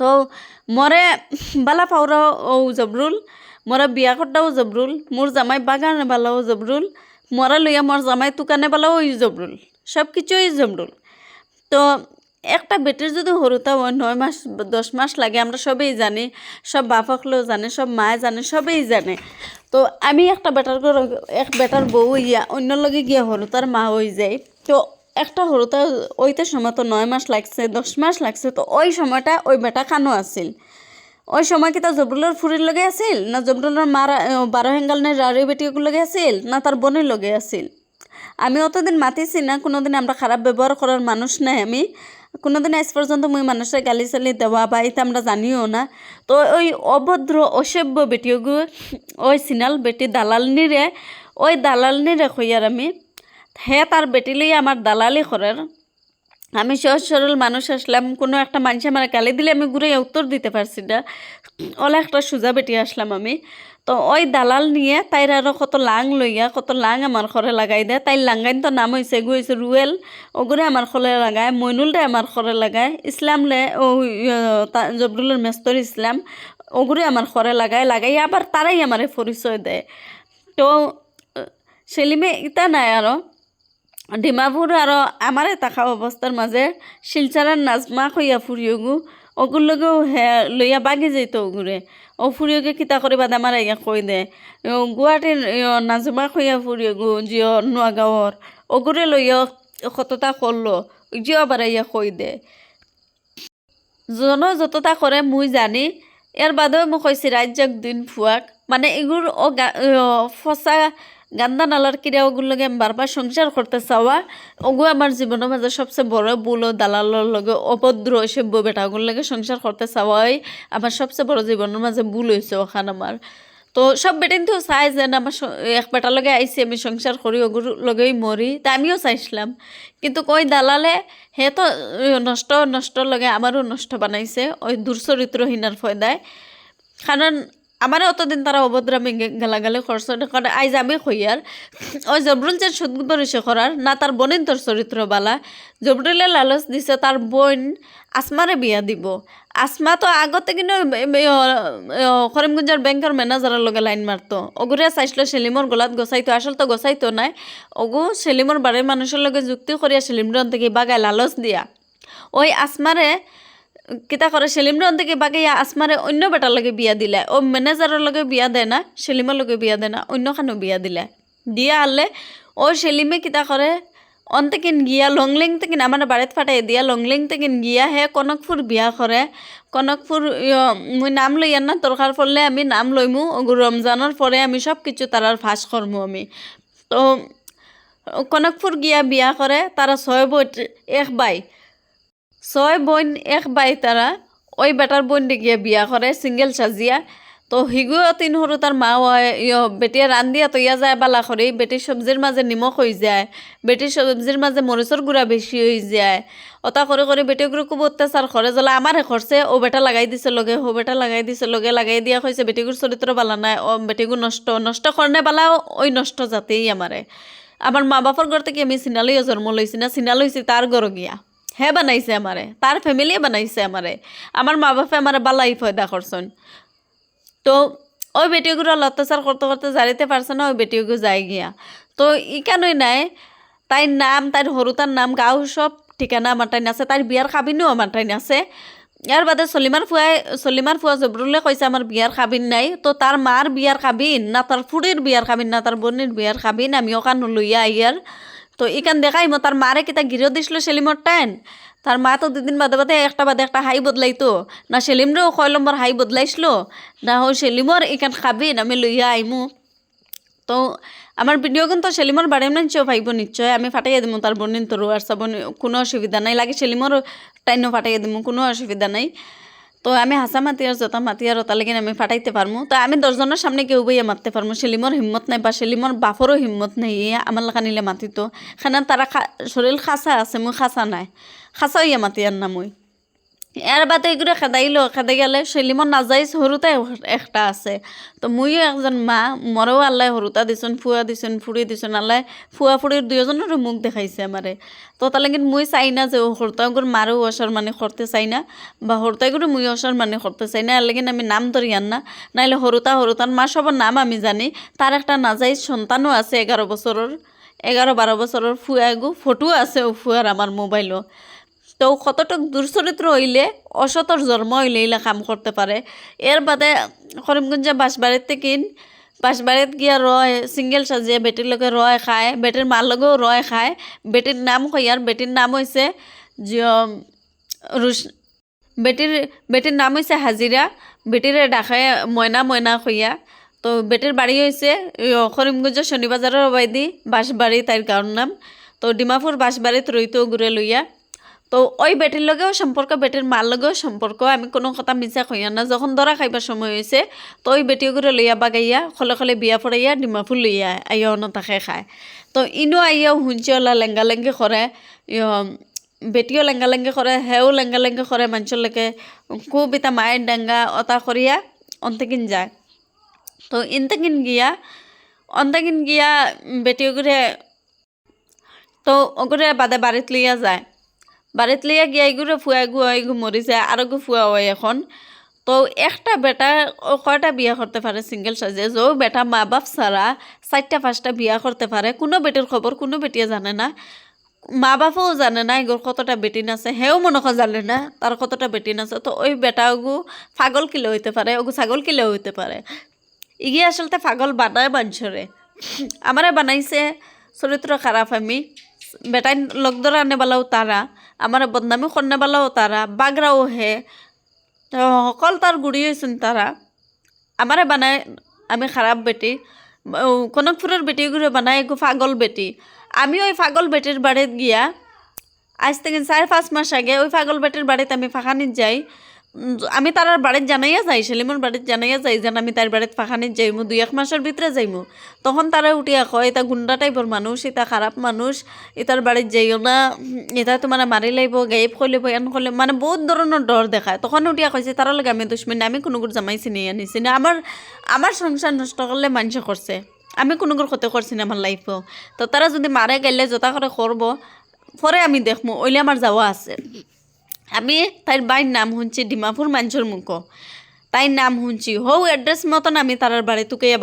তো মরে বালা পাওরা ও জবরুল, মরা বিয়া করটাও জবরুল, মোর জামাই বাগানে বালাও জবরুল, মরা লইয়া মোর জামাই তুকানে বালাও ওই জবরুল, সব কিছুই জবরুল। তো একটা বেটির যদি হরুতা 9 মাস 10 মাস লাগে আমরা সবেই জানি, সব বাপকলেও জানে, সব মায়ে জানে, সবেই জানে। তো আমি একটা বেটার বউ ইয়া অন্য লগে গিয়া হরুতার মা হয়ে যায়। তো একটা হরুতা ওইতে সময় তো 9 মাস লাগছে, 10 মাস লাগছে। তো ওই সময়টা ওই বেটা খানো আছিল, ওই সময় কি তার জবরুলের ফুরির লগে আছিল, না জবরুলের মার 12 হেঙ্গালনের রাড়ি বেটিগুলো লগে আছিল, না তার বোনের লগে আছিল। আমি অতদিন মাতিছি না, কোনোদিন আমরা খারাপ ব্যবহার করার মানুষ নাই। আমি কোনোদিন আজ পর্যন্ত মুই মানুষের গালি চালি দেওয়া বা এটা আমরা জানিও না। তো ওই অভদ্র অসভ্য বেটিওগু ওই সিনাল বেটি দালালনিরে কইয়ার আমি, হে তার বেটি লইয়া আমার দালালি করার। আমি সহজ সরল মানুষ আসলাম, কোনো একটা মানুষ আমার গালি দিলে আমি ঘুরে উত্তর দিতে পারছি না, ওলা একটা সোজা বেটি আসলাম আমি। তো ওই দালাল নিয়ে তাইর আরও কত লাং লইয়া কত লাং আমার ঘরে লাগাই দেয়, তাই লাঙ্গাইন তো নাম হয়েছে হয়েছে রুয়েল, ওগুরে আমার ঘরে লাগায়, মইনুলরে আমার ঘরে লাগায়, ইসলামলে ও জবরুলের মেস্তর ইসলাম ওগুরে আমার ঘরে লাগাই আবার তারাই আমারে পরিচয় দেয়। তো সেলিমে ইতা নাই আরও ডিমাপুর আরও আমারে থাকা অবস্থার মাঝে শিলচারার নাজমা কইয়া ফুরিয়গু ওগুর লগেও লইয়া বাগি যেত ওগুরে, ও ফুরিয়গে কিতা করে বাদে আমার ইয়া কই দে, গুয়াহাটির নাজমা কইয়া ফুরিয়গু জিও নোয়াগাঁৱৰ ওগুরে লইয়া কতটা করলো জিও আবার ইয়া কই দে, যতটা করে মুই জানি। এর বাদেও মোক কইছি রাজ্যক দিন ফুয়াক, মানে এগুর ও ফসা গান্দা নালার কিরা ওগুলো লগে বারবার সংসার করতে চাওয়া ওগু আমার জীবনের মাঝে সবচেয়ে বড় ভুল, ও দালালের লগে অভদ্র সভ্য বেটা ওগুলো লগে সংসার করতে চাওয়াই আমার সবচেয়ে বড় জীবনের মাঝে ভুল হয়েছে ওখান আমার। তো সব বেটিন তো চাই যে আমার এক বেটার লগে আইসি আমি সংসার করি ওগুর লগেই মরি, তা আমিও চাইছিলাম, কিন্তু কই দালালে হে তো নষ্ট লগে আমারও নষ্ট বানাইছে ওই দুর্চরিত্রহীনার ফয়দায়। কারণ আমার অতদিন তারা অভদ্রামি গালাগালি করছে, কারণ আইজ আমি কইয়ার ওই জবরুল যে সুদ হয়েছে করার না, তার বোনের তোর চরিত্র বালা, জবরুলে লালচ দিছে তার বোন আসমারে বিয়া দিব। আসমা তো আগতে কিন্তু করিমগঞ্জের ব্যাংকের ম্যানেজারের লগে লাইন মারতো, ওগুরে চাইছিল সেলিমর গলাত গছাইতো, আসল তো গছাইতো নাই, ওগু সেলিমর বাড়ির মানুষের লগে যুক্তি করিয়া সেলিমর থেকে বাগায় লালচ দিয়া ওই আসমারে কিতা করে সেলিমর থেকে বাগাইয়া আসমারে অন্য বেটার লগে বিয়া দিলে, ও ম্যানেজারের লগে বিয়া দেয় না, সেলিমের লগে বিয়া দেয় না, অন্যখানো বিয়া দিলে, দিয়া আনলে ও সেলিমে কিতা করে অন্তেকিন গিয়া লংলিং থেকে আমার বাড়িত ফাটাই দিয়া লংলিং থেকে গিয়া হে কনকপুর বিয়া করে। কনকপুর মুই নাম লইয়ার না দরকার পড়লে আমি নাম লইমু, রমজানের পরে আমি সব কিছু তারার ফাঁস করমু আমি। তো কনকপুর গিয়া বিয়া করে, তারা 6 বোন 1 ভাই, 6 বোন 1 ভাই, তারা ওই বেটার বোন গিয়া বিয়া করে সিঙ্গেল সাজিয়া। তো হিগুও 3 সৰু তার মা বেটিয়ে রান দিয়া তৈয়া যায় বালা করে, বেটির সবজির মাঝে নিমখ হয়ে যায়, বেটির সবজির মাঝে মরিচর গুঁড়া বেশি হয়ে যায়, ওটা করে করে বেটিগুলো খুব অত্যাচার করে, জ্বলা আমারে করছে, ও বেটা লাগাই দিছে লগে, ও বেটা লাগাই দিছে লগে, লাগাই দিয়া কইছে বেটিগুর চরিত্র বালা নাই, ও বেটিগু নষ্ট করনে বালা ওই নষ্ট জাতেই আমারে। আমার মা বাপর ঘর থেকে আমি সিনালইও জন্ম লইছি না, সিনা লইছি তার ঘর গিয়া, হে বানাইছে আমারে, তার ফ্যামিলিয়ে বানাইছে আমারে, আমার মা বাপে আমারে বালাই ফয়দা করছেন। তো ওই বেটিগুলো অত্যাচার করতে করতে জারিতে পারছে না, ওই বেটিগুলো যায় গিয়া। তো ইকানই নাই তাই নাম, তার হরুতার নাম, গাঁও সব ঠিকানা আমার টাইন আছে, তার বিয়ার খাবিনও আমার টাইন আছে। ইয়ার বাদে সলিমার ফুয়া জবরুলে কইছে আমার বিয়ার খাবিন নাই, তো তার মার বিয়ার খাবিন না, তার ফুড়ির বিয়ার খাবিন না, তার বোনের বিয়ার খাবিন আমি ওখান লইয়া আইয়ার। তো ইকান দেখাই তার মারে কিতা গিরো দিছিল সেলিমর টাইন, তার মা তো 2 দিন বাদে বাদে একটা হাই বদলাইতো না, সেলিমরেও 6 নম্বর হাই বদলাইছিল না, ও সেলিমর ইকান খাবিন আমি লইয়া আইমু। তো আমার ভিডিও কিন্তু সেলিমর বাড়ির নিশ্চয় ভাইব, নিশ্চয় আমি ফাটাইয়া দিমু তার বোনিন তোর আর সাবন, কোনো অসুবিধা নাই, লাগে সেলিমর টাইনও ফাটাইয়া দিমু, কোনো অসুবিধা নাই। তো আমি হাসা মাতি আর জতা মাতি আর ওটা লেগে আমি ফাটাইতে পারমু, তো আমি 10 জনের সামনে কেউ বইয়া মারতে পারমু, সেলিমর হিম্মত নাই বা সেলিমর বাফরও হিম্মত নেই আমার লেখা নিলে মাতিতো, খানা তারা শরীর খাসা আছে, মুই খাসা নাই, খাসা হইয়া মাতি আর না মুই। এর বাদে এগুলো খেদাই গেলে সেলিমর নাজাইজ হরুতাই একটা আছে, তো মুইও একজন মা, মরেও আল্লাহ হরুতা দিছুন, ফুয়া দিছুন, ফুড়ি দিছুন, আল্লাহ ফুয়া ফুড়ির 2 জনেরও মুখ দেখাইছে আমারে। তো তাহলে কিন্তু মুই চাই না যে ও হরতাগুর মারও অসম্মানে করতে চাই না, বা হরতাগুলো মুই অসম্মানে করতে চাই না, এর লেগে আমি নাম ধরি আন না, নাইলে হরুতার মা সবার নাম আমি জানি, তার একটা নাজাইজ সন্তানও আছে 11-12 বছরের ফুয়াগু ফটো আছে ও ফুয়ার আমার মোবাইলও। তো কতটুক দুর্চরিত্র হইলে অসতর জন্ম হইলে এইলা কাম করতে পারে। এর বাদে করিমগঞ্জে বাঁশবাড়িত গিয়া রয় সিঙ্গেল সাজিয়ে বেটির লগে রয় খায়, বেটির মার লগেও রয় খায়, বেটির নাম কইয়ার, বেটির নাম হয়েছে বেটির নাম হয়েছে হাজিরা, বেটিরে ডাকায় ময়না কইয়া। তো বেটির বাড়ি হয়েছে করিমগঞ্জের শনিবাজারের বাইদি বাঁশবাড়ি তাইর গাঁর নাম। তো ডিমাপুর বাঁশবাড়িত রইতো ঘুরে লইয়া। তো ওই বেটির লগেও সম্পর্ক, বেটির মার লগেও সম্পর্ক, আমি কোনো কথা মিছা কইয়া না। যখন ধরা খাইবার সময় হয়েছে তো ওই বেটিগুলো লইয়া বাগাইয়া খলে বিয়া পড়াইয়া ডিমাপুর লইয়া আইয়া অন্য তাকে খায়। তো ইনো আইয়াও হুঞ্চি ওলা লেঙ্গালেঙ্গি করে বেটিও লেঙ্গা লেঙ্গি করে হেও লেঙ্গা লেঙ্গি করে মানুষের লেগে খুব ইতা মায়ের ডাঙ্গা অতা করিয়া অন্তেকিন যায়। তো ইনতেকিন গিয়া বেটি ওগুরে তো ওগুরে বাদে বাড়িত লইয়া যায়। বাড়িত লইয়া গিয়া এগুলো ফুয়া মরি যায় আর ফুয়া হয় এখন। তো একটা বেটা কয়টা বিয়া করতে পারে সিঙ্গেল সাজে, যে বেটা মা বাপ ছাড়া 4টা-5টা বিয়া করতে পারে, কোনো বেটির খবর কোনো বেটিয়ে জানে না, মা বাপও জানে না এগুলো কতটা বেটি নাছে, হেও মনে হয় জানে না তার কতটা বেটি নাছে। তো ওই বেটা ওগু পাগল কিলে হইতে পারে, ওগু ছাগল কিলে হইতে পারে। ইগি আসলতে পাগল বানায় মানুষরে, আমারে বানাইছে চরিত্র খারাপ। আমি বেটাই লগ ধরা আনে বেলাও তারা, আমার বদনামি করনে বেলাও তারা, বাগরাও হে, সকল তার গুড়ি হয়েছেন তারা। আমারে বানায় আমি খারাপ বেটি, কনকপুরের বেটিগুলো বানায় এগু পাগল বেটি। আমি ওই পাগল বেটির বাড়িতে গিয়া আজ থেকে 4-5 মাস আগে ওই পাগল বেটির বাড়িতে আমি ফাঁকানিত যাই। আমি তার বাড়িতে জানাইয়া যাই, সেলিমর বাড়িতে জানাইয়া যাই যেন আমি তার বাড়িতে ফাঁকানিত যাইমু, 2-1 মাসের ভিতরে যাইমু। তখন তারা উঠিয়া কয় এটা গুন্ডা টাইপের মানুষ, এটা খারাপ মানুষ, এটার বাড়িতে যাইও না, এটা তোমার মারি লাইব, গায়েব করলিব, এন করলে মানে বহুত ধরনের ডর দেখায়। তখন উঠিয়া কইছে তারা লাগে আমি দুশ্মনী, আমি কোনোগুর জামাই চিনি আনিছি না, আমার সংসার নষ্ট করলে মানুষে করছে, আমি কোনোগুর ক্ষতি করছি না আমার লাইফেও। তো তারা যদি মারে গেলে যথা করে করবো, পরে আমি দেখবো, ওইলে আমার যাওয়া আছে। আমি তাইর বাইর নাম শুনছি ডিমাপুর মানুষের মুখ, তাইর নাম শুনছি, হৌ এড্রেস মতন আমি তার বাড়ি তুকাইয়া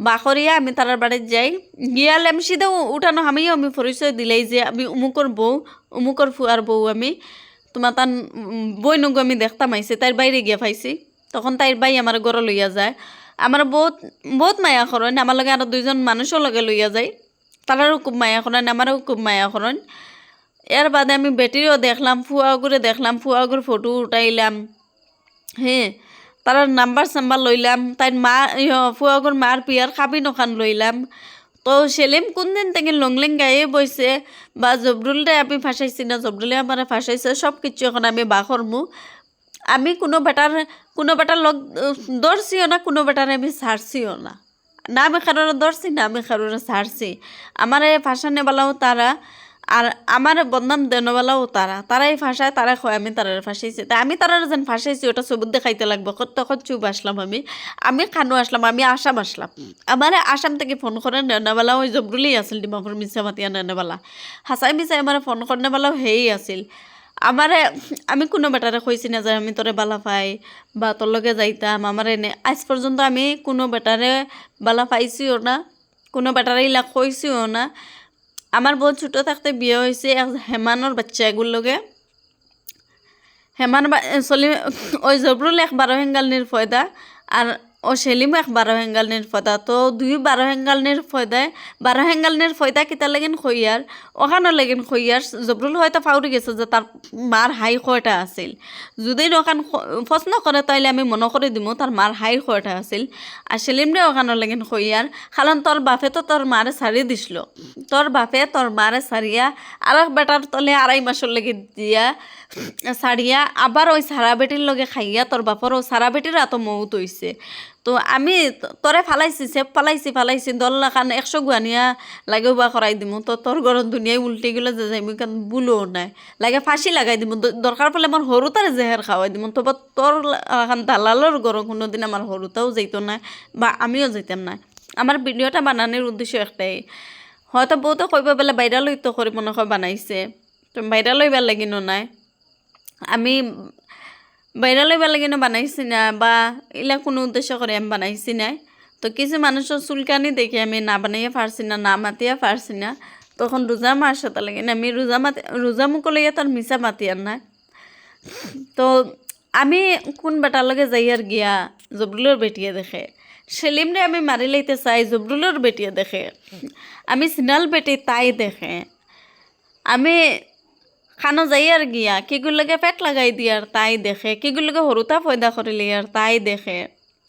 বাকরিয়া আমি তার বাড়িতে যাই। গিয়ালে আমি সিধা উঠানো আমি পরিচয় দিলাই যে আমি উমুকর বউ, উমুকর ফুয়ার বউ, আমি তোমার তার বই নগু আমি দেখতাম আইসে, তাইর বাইরে গিয়া পাইছি। তখন তাইর বাই আমার ঘরে লইয়া যায়, আমার বহুত মায়া করেন, আমার লগে আরো 2জন মানুষও লগে লইয়া যায়, তারারও খুব মায়া করেন, আমারও খুব মায়া করেন। এর বাদে আমি বেটিরও দেখলাম, ফুয়াগুরে দেখলাম, ফুয়াগুর ফটো উঠাইলাম, হ্যাঁ, তার নাম্বার লইলাম, তাই মা ফুয়াগুর মার পিয়ার খাবিন ওখান লইলাম। তো সেলিম কোনদিন থেকে লংলিং গায়ে বইছে, বা জবরুলরে আমি ফাঁসাইছি না, জবরুলে আমার ফাঁসাইছে, সব কিছু এখন আমি বাখরমু। আমি কোনো বেটার লগ ধরছিও না, কোনো বেটারে আমি ছাড়ছিও না, না আমি কারোর ধরছি না আমি কারোর ছাড়ছি। আমার ফাঁসানে বেলাও তারা, আর আমার বদনাম দেনবেলাও তারাই ফাঁসায়, তারা কয় আমি তারার ফাঁসাইছি। তা আমি তারার যেন ফাঁসাইছি ওটা সবুত দেখাইতে লাগবো। তখন চুপ আসলাম, আমি খানো আসলাম, আমি আসাম আসলাম। আমার আসাম থেকে ফোন করে নেনেবেলা ওই জবরুলি আসিল, ডিমাপুর মিশা মাতিয়া নেনেবেলা হাসাই মিশাই আমার ফোন করনেবেলাও হেই আসিল। আমি কোনো বেটারে কইছি না যে আমি তোরে বালা পাই বা তোর লগে যাইতাম, আমার এনে আজ পর্যন্ত আমি কোনো বেটারে বালা পাইছিও না, কোনো বেটারে ইলা কইছিও না। আমার বহুত ছোট থাকতে বিয়ে হয়েছে হেমানোর বাচ্চা এগুলোর লগে। ওই জবরুল 12 হেঙ্গালনির ফয়দা, আর ও সেলিম 12 হেঙ্গালনির ফয়দা। তো 2 12 হেঙ্গালনির ফয়দায় 12 হেঙ্গালনির ফয়দা কিতা লাগেন খইয়ার, ওখানে লাগেন খইয়ার। জবরুল হয়তো ফাউরি গেছে যে তার মার হাই কয়টা আছিল, যদি ওখান প্রশ্ন করে তাইলে আমি মনে করে দিব তার মার হাই কয়টা আছিল। আর সেলিমরে ওখানে লাগেন খইয়ার, কারণ তোর বাপে তো তোর মারে সারি দিছিল, তোর বাপে তোর মারে সারিয়া আর বেটার তলে 2.5 মাসের লেগে দিয়া সারিয়া আবার ওই সারা বেটির লগে খাইয়া তোর বাপর ও সারা বেটির এত মৌত হইছে। তো আমি তোরে ফালাইছি, সেপ ফালাইছি 10 লাখ 100 গুয়ানিয়া লাগেও বা করাই দিমু। তো তোর ঘরের দুনিয়ায় উল্টে গেলে যে যাইমু কেন বুলো নাই, লাগে ফাঁসি লাগাই দিমু, দরকার পড়লে আমার হরুতারে জেহের খাওয়াই দিমু। তবে তোর দালালের ঘর কোনোদিন আমার হরুতাও যাইতো না, বা আমিও যাইতাম না। আমার ভিডিওটা বানানোর উদ্দেশ্য একটাই, হয়তো বউতো কইব বেলা বাইরা লইতো করে মনে হয় বানাইছে, তো বাইরা লইবার লাগিনো নাই, আমি বাইরে লইবার লাগিনো বানাইছি না, বা এলা কোনো উদ্দেশ্য করে আমি বানাইছি না। তো কিছু মানুষের চুলকানি দেখে আমি না বানাইয়া পারছি না, না মাতিয়া পারছি না। তখন রোজা মার সাথে লাগে না, আমি রোজা মুখ লইয়া তার মিশা মাতিয়ার না। তো আমি কোন বেটার লগে যাইয়ার গিয়া জবরুলের বেটিয়ে দেখে, সেলিমরে আমি মারি লাইতে চাই, জবরুলের বেটিয়ে দেখে, আমি সিনাল বেটি তাই দেখে, আমি খানো যাইয়ার গিয়া কিগুলোকে পেট লাগাই দিয়ার তাই দেখে, কিগুলোকে হরুতা ফয়দা করিলে আর তাই দেখে।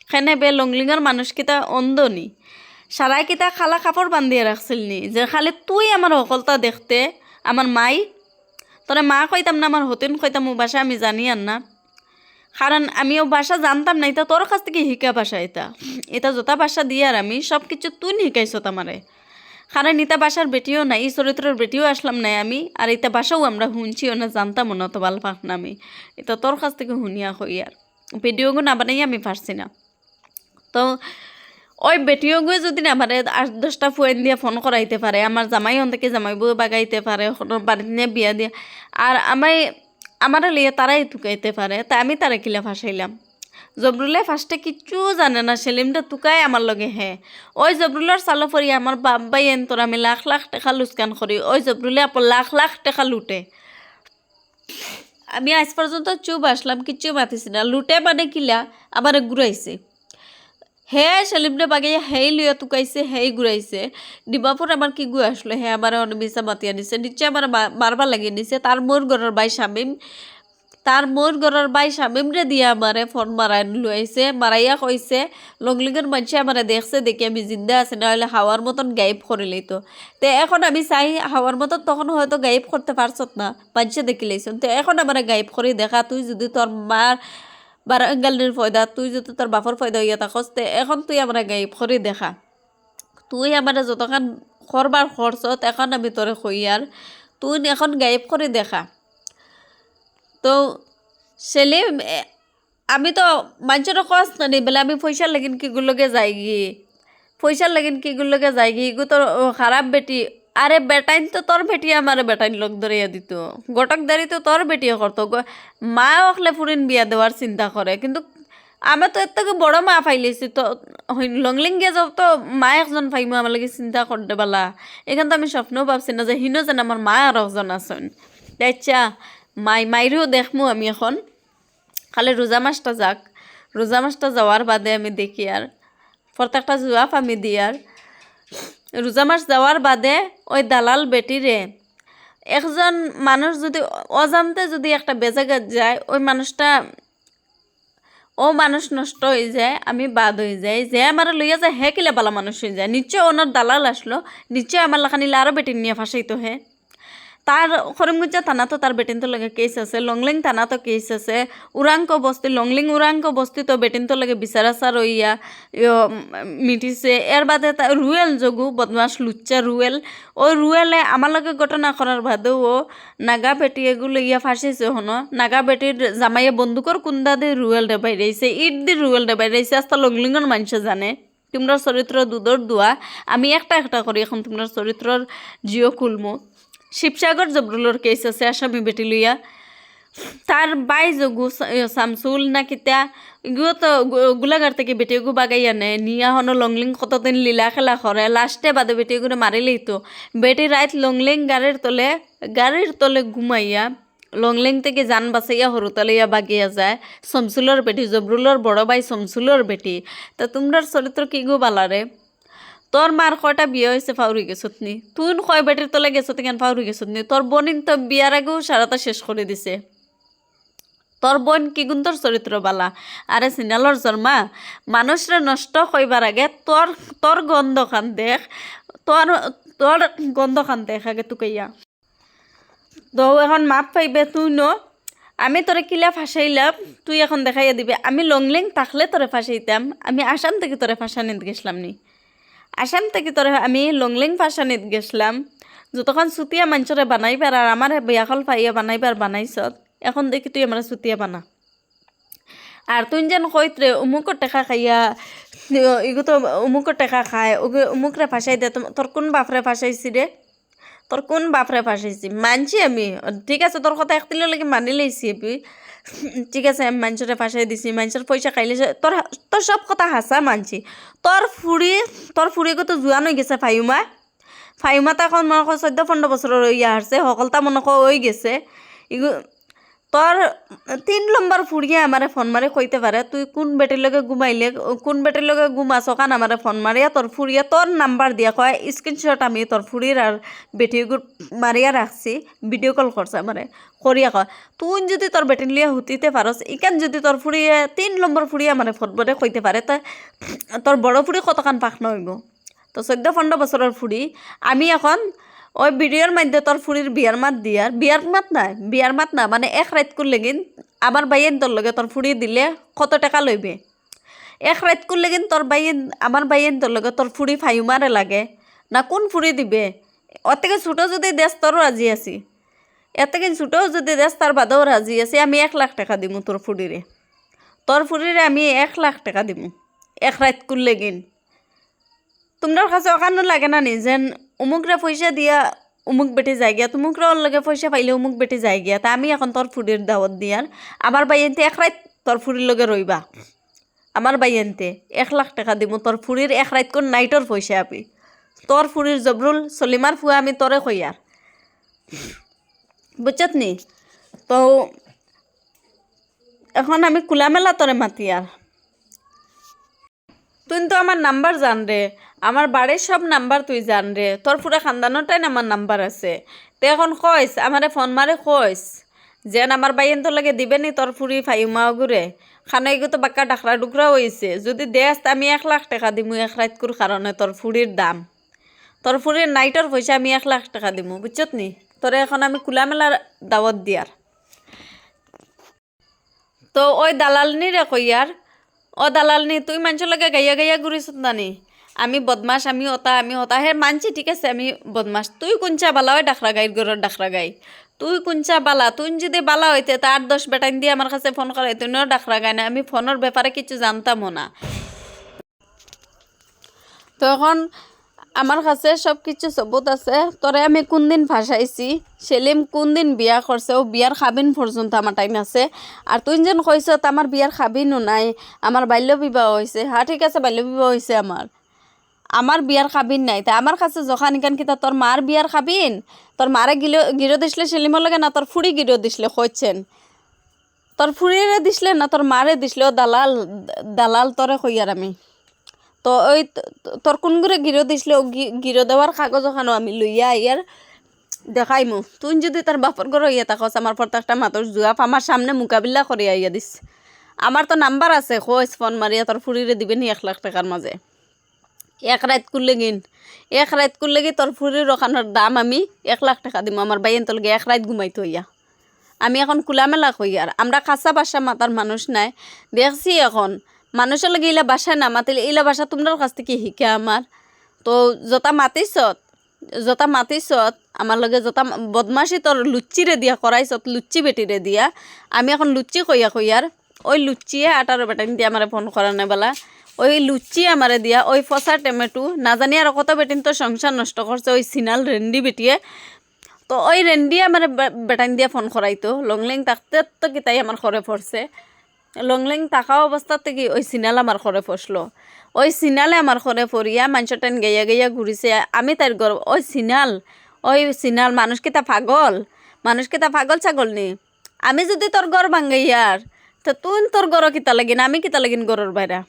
খেনে বে লংলিঙের মানুষ কিতা অন্ধনি, সারাই কিতা খালা কাপড় বান্ধিয়ে রাখছিল নি যে খালি তুই আমার সকলতা দেখতে। আমার মাই তোরে মা কইতাম না, আমার হতিন কইতাম, ও ভাষা আমি জানি আর না, কারণ আমি ও ভাষা জানতাম না। এটা তোর কাছ থেকে শিকা ভাষা, এটা যথা ভাষা দিয়ে আর আমি সব কিছু তুই শিকাইছ আমারে, কারণ ইতা বাসার বেটিও নাই, এই চরিত্রের বেটিও আসলাম নাই আমি, আর ইতা বাসাও আমরা শুনছিও না, জানতামও না তো ভাল পাক না আমি। এটা তোর কাছ থেকে শুনিয়া কই আর ভিডিওগু না বানাই আমি পারছি না। তো ওই বেটিওগুলো যদি না পারে 8-10টা ফুয়েন দিয়ে ফোন করাইতে পারে, আমার জামাই থেকে জামাই বউ বাগাইতে পারে, বাড়িতে নিয়ে বিয়া দিয়ে, আর আমার লিয়ে তারাই তুকাইতে পারে, তা আমি তারা কিলা ফাঁসাইলাম। জবরুলে ফার্স্টে কিচ্ছু জানে না, সেলিমটা তুকাই আমার লগে ওই জবরুলের চালো পরি আমার বাবাই এন তোর আমি লাখ লাখ টাকা লুস্কান করি, ওই জবরুলে লাখ লাখ টাকা লুটে। আমি আজ পর্যন্ত চুপ আসলাম, কিচ্ছু মাতিছি না। লুটে মানে কিলা আমার ঘুরাইছে, হে সেলিমটা বাগাইয়া হেই লইয়া তুকাইছে, হেই ঘুরাইছে। ডিবাপুর আমার কি গুয়ে আসলো, হে আমার অনবিসা মাতিয়া দিছে, নিশ্চয় আমার বারবার লাগিয়ে দিছে। তার মোর ঘরের বাই শামিম রে দিয়ে আমারে ফোন মারাই লইছে, মারাইয়া কইছে লংলিংয়ের মানুষে আমারে দেখছে, দেখি আমি জিন্দা আছে, না হলে হাওয়ার মতন গায়েব করে লইতো। তো এখন আমি চাই হাওয়ার মতন তখন হয়তো গায়েব করতে পারছত না, মানুষে দেখি লইছেন। তো এখন আমার গায়েব করে দেখা, তুই যদি তোর মার বারাঙ্গালের ফয়দা, তুই যদি তোর বাপর ফয়দা হইয়া থাকস, তে এখন তুই আমার গায়েব করে দেখা। তুই আমার যতক্ষণ করবার খরচত এখন আমি তোরে কইয়ার, তুই এখন গায়েব করে দেখা। তো সেলিম আমি তো মানুষের কস না বলে আমি পয়সার লাগিন কিগুলোকে যাইগি, এগু তোর খারাপ বেটি। আরে বেটাইন তো তোর বেটি আমার বেটাইন লোক ধরিয়া দিত, গটকদারি তো তোর বেটিও করতো। মা অকলে ফুরিন বিয়া দেওয়ার চিন্তা করে, কিন্তু আমি তো এর থেকে বড় মা ফাইলেছি। তো লংলিং গিয়ে যাও তো মা একজন ফাইমো আমার লাগে চিন্তা করতে পারলা। এখান তো আমি স্বপ্নও ভাবছি না যে হিনো যেন আমার মা আর একজন আছেন। আচ্ছা মাইরেও দেখমু আমি এখন, খালি রোজা মাসটা যাওয়ার বাদে আমি দেখি আর প্রত্যেকটা জুয়াফ আমি দিই। আর রোজা মাস যাওয়ার বাদে ওই দালাল বেটিরে একজন মানুষ যদি অজান্তে যদি একটা বেজাগাত যায়, ওই মানুষটা মানুষ নষ্ট হয়ে যায়, আমি বাদ হয়ে যাই, যে আমার লইয়া যায় হে কিলে বালা মানুষ হয়ে যায়। নিশ্চয় ওনার দালাল আসলো, নিশ্চয় আমার লাখানিলে আরও বেটির নিয়ে ফাঁসাইতো হে। তার করিমগঞ্জ থানা তো তার বেটিন তো লাগে কেস আছে, লংলিং থানা তো কেস আছে, লংলিং উরাঙ্ক বস্তি তো বেটিন তো লাগে বিচারাচার হইয়া মিটিছে। এর বাদে রুয়েল যোগু বদমাস লুচ্চা ওই রুয়েলে আমার লগে ঘটনা করার বাদেও নাগা বেটি এগুলো ইয়া ফাঁসিছে হনো। নাগা বেটির জামাইয়ে বন্দুকর কুন্দা দিয়ে রুয়েল ডে বাইরেছে, ইট দিয়ে রুয়েল ডে বাইরেছে, আস্তা লংলিংয়ের মানুষে জানে। তোমরা চরিত্র দুধর দোয়া, আমি একটা করি এখন তোমরা চরিত্রর জিও খুলমো। শিবসাগর জবরুলর কেস আছে আসামি বেটি লইয়া, তার বাই যোগু শামসুল না কিতা এগুলো তো গোলাঘাট থেকে বেটিগু বাগাই আনে নিয়া হনো লংলিং কতদিন লীলা খেলা করে, লাস্টে বাদে বেটিগুলো মারিলেই তো বেটি রাইত লংলিং গাড়ির তলে ঘুমাইয়া লংলিং থেকে জান বাঁচাইয়া হরুতালাইয়া বাগিয়া যায়। শামসুলর বেটি জবরুলর বড় ভাই শামসুলর বেটি। তা তোমরা চরিত্র কি গো বালারে, তোর মার কয়টা বিয়ে হয়েছে ফাউরি গেছত নি, তুই কয় বেটির তলে গেছত কেন ফাউরি গেছত নি, তোর বোনিন তো বিয়ার আগেও সারাটা শেষ করে দিছে। তোর বোন কি গুণ তোর চরিত্র বালা। আরে সিনালর জন্মা মানুষরে নষ্ট কইবার আগে তোর গন্ধ খান দেখ, তোর গন্ধ খান দেখ আগে তুকাইয়া। তো এখন মাপ পাইবে তুই আমি তোরে কিলা ফাঁসাইলাম তুই এখন দেখাইয়া দিবে। আমি লংলিং থাকলে তোরে ফাঁসাইতাম, আমি আসাম থেকে তোরে ফাঁসানিত গেছিলাম নি, আসাম থেকে তোরে আমি লংলিং ফাঁসানিত গেছিলাম। যতক্ষণ চুতিয়া মানুষরে বানাইবার আর আমার বিয়াখল পাইয়া বানাইছত, এখন দেখি তুই আমার চুতিয়া বানা। আর তুই যেন কইত্রে অমুকর টেকা খাইয়া এগু তো অমুকর টেকা খায়, অমুকরে ফাঁসাই দে। তোর কোন বাপরে ফাঁসাইছি রে, মানছি আমি, ঠিক আছে তোর কথা একদিনের লাগে মানি লাইছি আমি, ঠিক আছে আমি মানুষরে ফাঁসাই দিছি, মানুষের পয়সা খাইলে তোর সব কথা হাসা মানছি। তোর ফুড়ি তো জোয়ান হয়ে গেছে ফাইমা তো এখন মনে 14-15 বছরের ইয়া হারছে, সকলটা মনে হয়ে গেছে। তোর 3 নম্বর ফুড়িয়ে আমারে ফোন মারে কইতে পারে তুই কোন বেটির লগে ঘুমাস কান আমারে ফোন মারিয়া তোর ফুড়িয়া তোর নাম্বার দিয়া কয় স্ক্রিনশট আমি তোর ফুড়ির আর বেটিগুর মারিয়া রাখছি, ভিডিও কল করছে আমারে করিয়া কয় তুই যদি তোর বেটিন লিয়া হুতিতে পারস ইকান যদি তোর ফুড়িয়ে 3 নম্বর ফুড়িয়ে আমারে ফোন মারে কইতে পারে তা তোর বড় ফুড়ি কতখান পাখ নইব। তো 14-15 বছরের ফুড়ি আমি এখন ওই ভিডিওর মধ্যে তোর ফুড়ির বিয়ার মাত না মানে এক রাত করলে গিন আমার বাইয়েন তোর লগে তোর ফুড়ি দিলে কত টাকা লইবে। এক রাত করলে গিন আমার বাইয়েন তোর লগে তোর ফুড়ি ফাইমারে লাগে, না কোন ফুরি দিবে? ওর থেকে ছোটো যদি দেশ তোরও রাজি আছি, এর থেকে ছোটো যদি দেশ তার বাদেও রাজি আছি। আমি 1,00,000 টাকা দিমু তোর ফুরিরে, আমি 1,00,000 টাকা দিমু এক রাত করলে গিন। তোমার কাছে ওখানে লাগে না নি যেন অমুকরা পয়সা দিয়া অমুক বেটি যাই গিয়া, তুমুকরা ওর লগে পয়সা পাইলে অমুক বেটি যাই গিয়া। তা আমি এখন তোর ফুরির দাওয়াত দিয়ার আমার বাইনতে এক রাত তোর ফুরির লগে রইবা। আমার বাইনতে 1,00,000 টাকা দিমু তোর ফুরির এক রাত কোন নাইটর পয়সা আপি। তোর ফুরির জবরুল সলিমার ফুয়া আমি তোরে কইয়ার, বুঝছত নি? তো এখন আমি খোলামেলা তোরে মাতিয়ার। তুই তো আমার নাম্বার জান রে, আমার বাড়ির সব নাম্বার তুই জান রে, তোর পুরা খানদানোটাই আমার নাম্বার আছে। তো এখন কইস আমারে ফোন মারে কইস যেন আমার বাইন তো লাগে দিবে নি তোর ফুরি ফাইমা ঘুরে খানাই তো বাক্কা ডাকরা ডুকরা হয়েছে। যদি দেশ আমি 1,00,000 টাকা দিমু এক রাত কুর কারণে তোর ফুরির দাম, তোর ফুরির নাইটর পয়সা আমি 1,00,000 টাকা দিমু, বুঝছত নি? তোরে এখন আমি খোলামেলা দাওয়াত দিয়ার। তো ওই দালালনি রে কইয়ার, ও দালালনি তুই মানুষের লাগে গাইয়া গাইয়া ঘুরিস নানি আমি বদমাস, আমি ওতা হে মানছি, ঠিক আছে আমি বদমাস। তুই কোনচা বালা ওই ডাকরা গাইর গরর ডাকরা গাই, তুই কোনচা বালা? তুই যদি বালা হইতে তা 8-10 বেটাইন দিয়ে আমার কাছে ফোন করাই, তুই ডাকরা গাই না। আমি ফোনের ব্যাপারে কিছু জানতামও না। তো এখন আমার কাছে সব কিছু সবুত আছে। তোরে আমি কোন দিন ফাঁসাইছি, সেলিম কোন দিন বিয়া করছে, ও বিয়ার খাবিন পর্যন্ত আমার টাইম আছে। আর তুই যেন কইস আমার বিয়ার খাবিনও নাই, আমার বাল্য বিবাহ হয়েছে। হ্যাঁ ঠিক আছে, বাল্য বিবাহ হয়েছে আমার বিয়ার খাবিন নাই। তা আমার কাছে যখন ইকান কিতা তোর মার বিয়ার খাবিন, তোর মারে গিরো দিসলে সেলিমর লাগে না তোর ফুড়ি গিরো দিসলে কইছেন, তোর ফুড়িরে দিসলে না তোর মারে দিসলে? ও দালাল দালাল তোরে কইয়ার আমি। তো ওই তোর কোন করে গিরো দিসলে ও গিরো দেওয়ার কাগজ ওখানে আমি লইয়া ইয়ার দেখাইমু। তুই যদি তার বাপর ঘর ইয়া থাকস আমার প্রত্যেকটা মাতর জুয়াপ আমার সামনে মোকাবিলা করিয়া ইয়া দিস। আমার তো নাম্বার আছে, কইস ফোন মারিয়া তোর ফুরিরে দিবে নি 1,00,000 টাকার মাঝে এক রাত করলে গিন। এক রাত করলে গিয়ে তোর ফুরির ওখানোর দাম আমি 1,00,000 টাকা দিব। আমার বাইন তোলগে এক রাত ঘুমাইতে হইয়া আমি এখন খোলামেলা কইয়ার। আমরা কাঁচা বাসা মাতার মানুষ নাই, দেখছি এখন মানুষের লগে ইলা বাসা না মাতিলে ইলা বাসা তোমার কাছ থেকে শিখে আমার। তো যতা মাতিছত আমার লগে যতা বদমাসি তোর লুচ্চিরে দিয়া করাইছত, লুচ্চি বেটিরে দিয়া আমি এখন লুচ্চি কইয়ার ওই লুচ্চিয়ে 18 বেটাইন দিয়ে আমার ফোন করা নাই বেলা ওই লুচ্চি আমারে দিয়া ওই ফসা টমেটো না জানি আর কত বেটিন তো সংসার নষ্ট করছে ওই সিনাল রেন্ডি বেটিয়ে। তো ওই রেন্ডি আমার বেটাইন দিয়া ফোন করাইতো লংলিং থাকতে তো কি তাই আমার ঘরে পড়ছে। লংলিং থাকা অবস্থা থেকে ওই সিনাল আমার ঘরে পড়লো। ওই সিনালে আমার ঘরে পড়িয়া মানুষ টাইন গাইয়া গাইয়া ঘুরিছে। আমি তার গর্ব ওই সিনাল মানুষ কি তা পাগল ছাগল নি? আমি যদি তোর ঘর ভাঙ্গাইয়ার তো তুই তোর ঘর কিতা লাগিন, আমি কিতা লাগিন ঘরের বাইরা?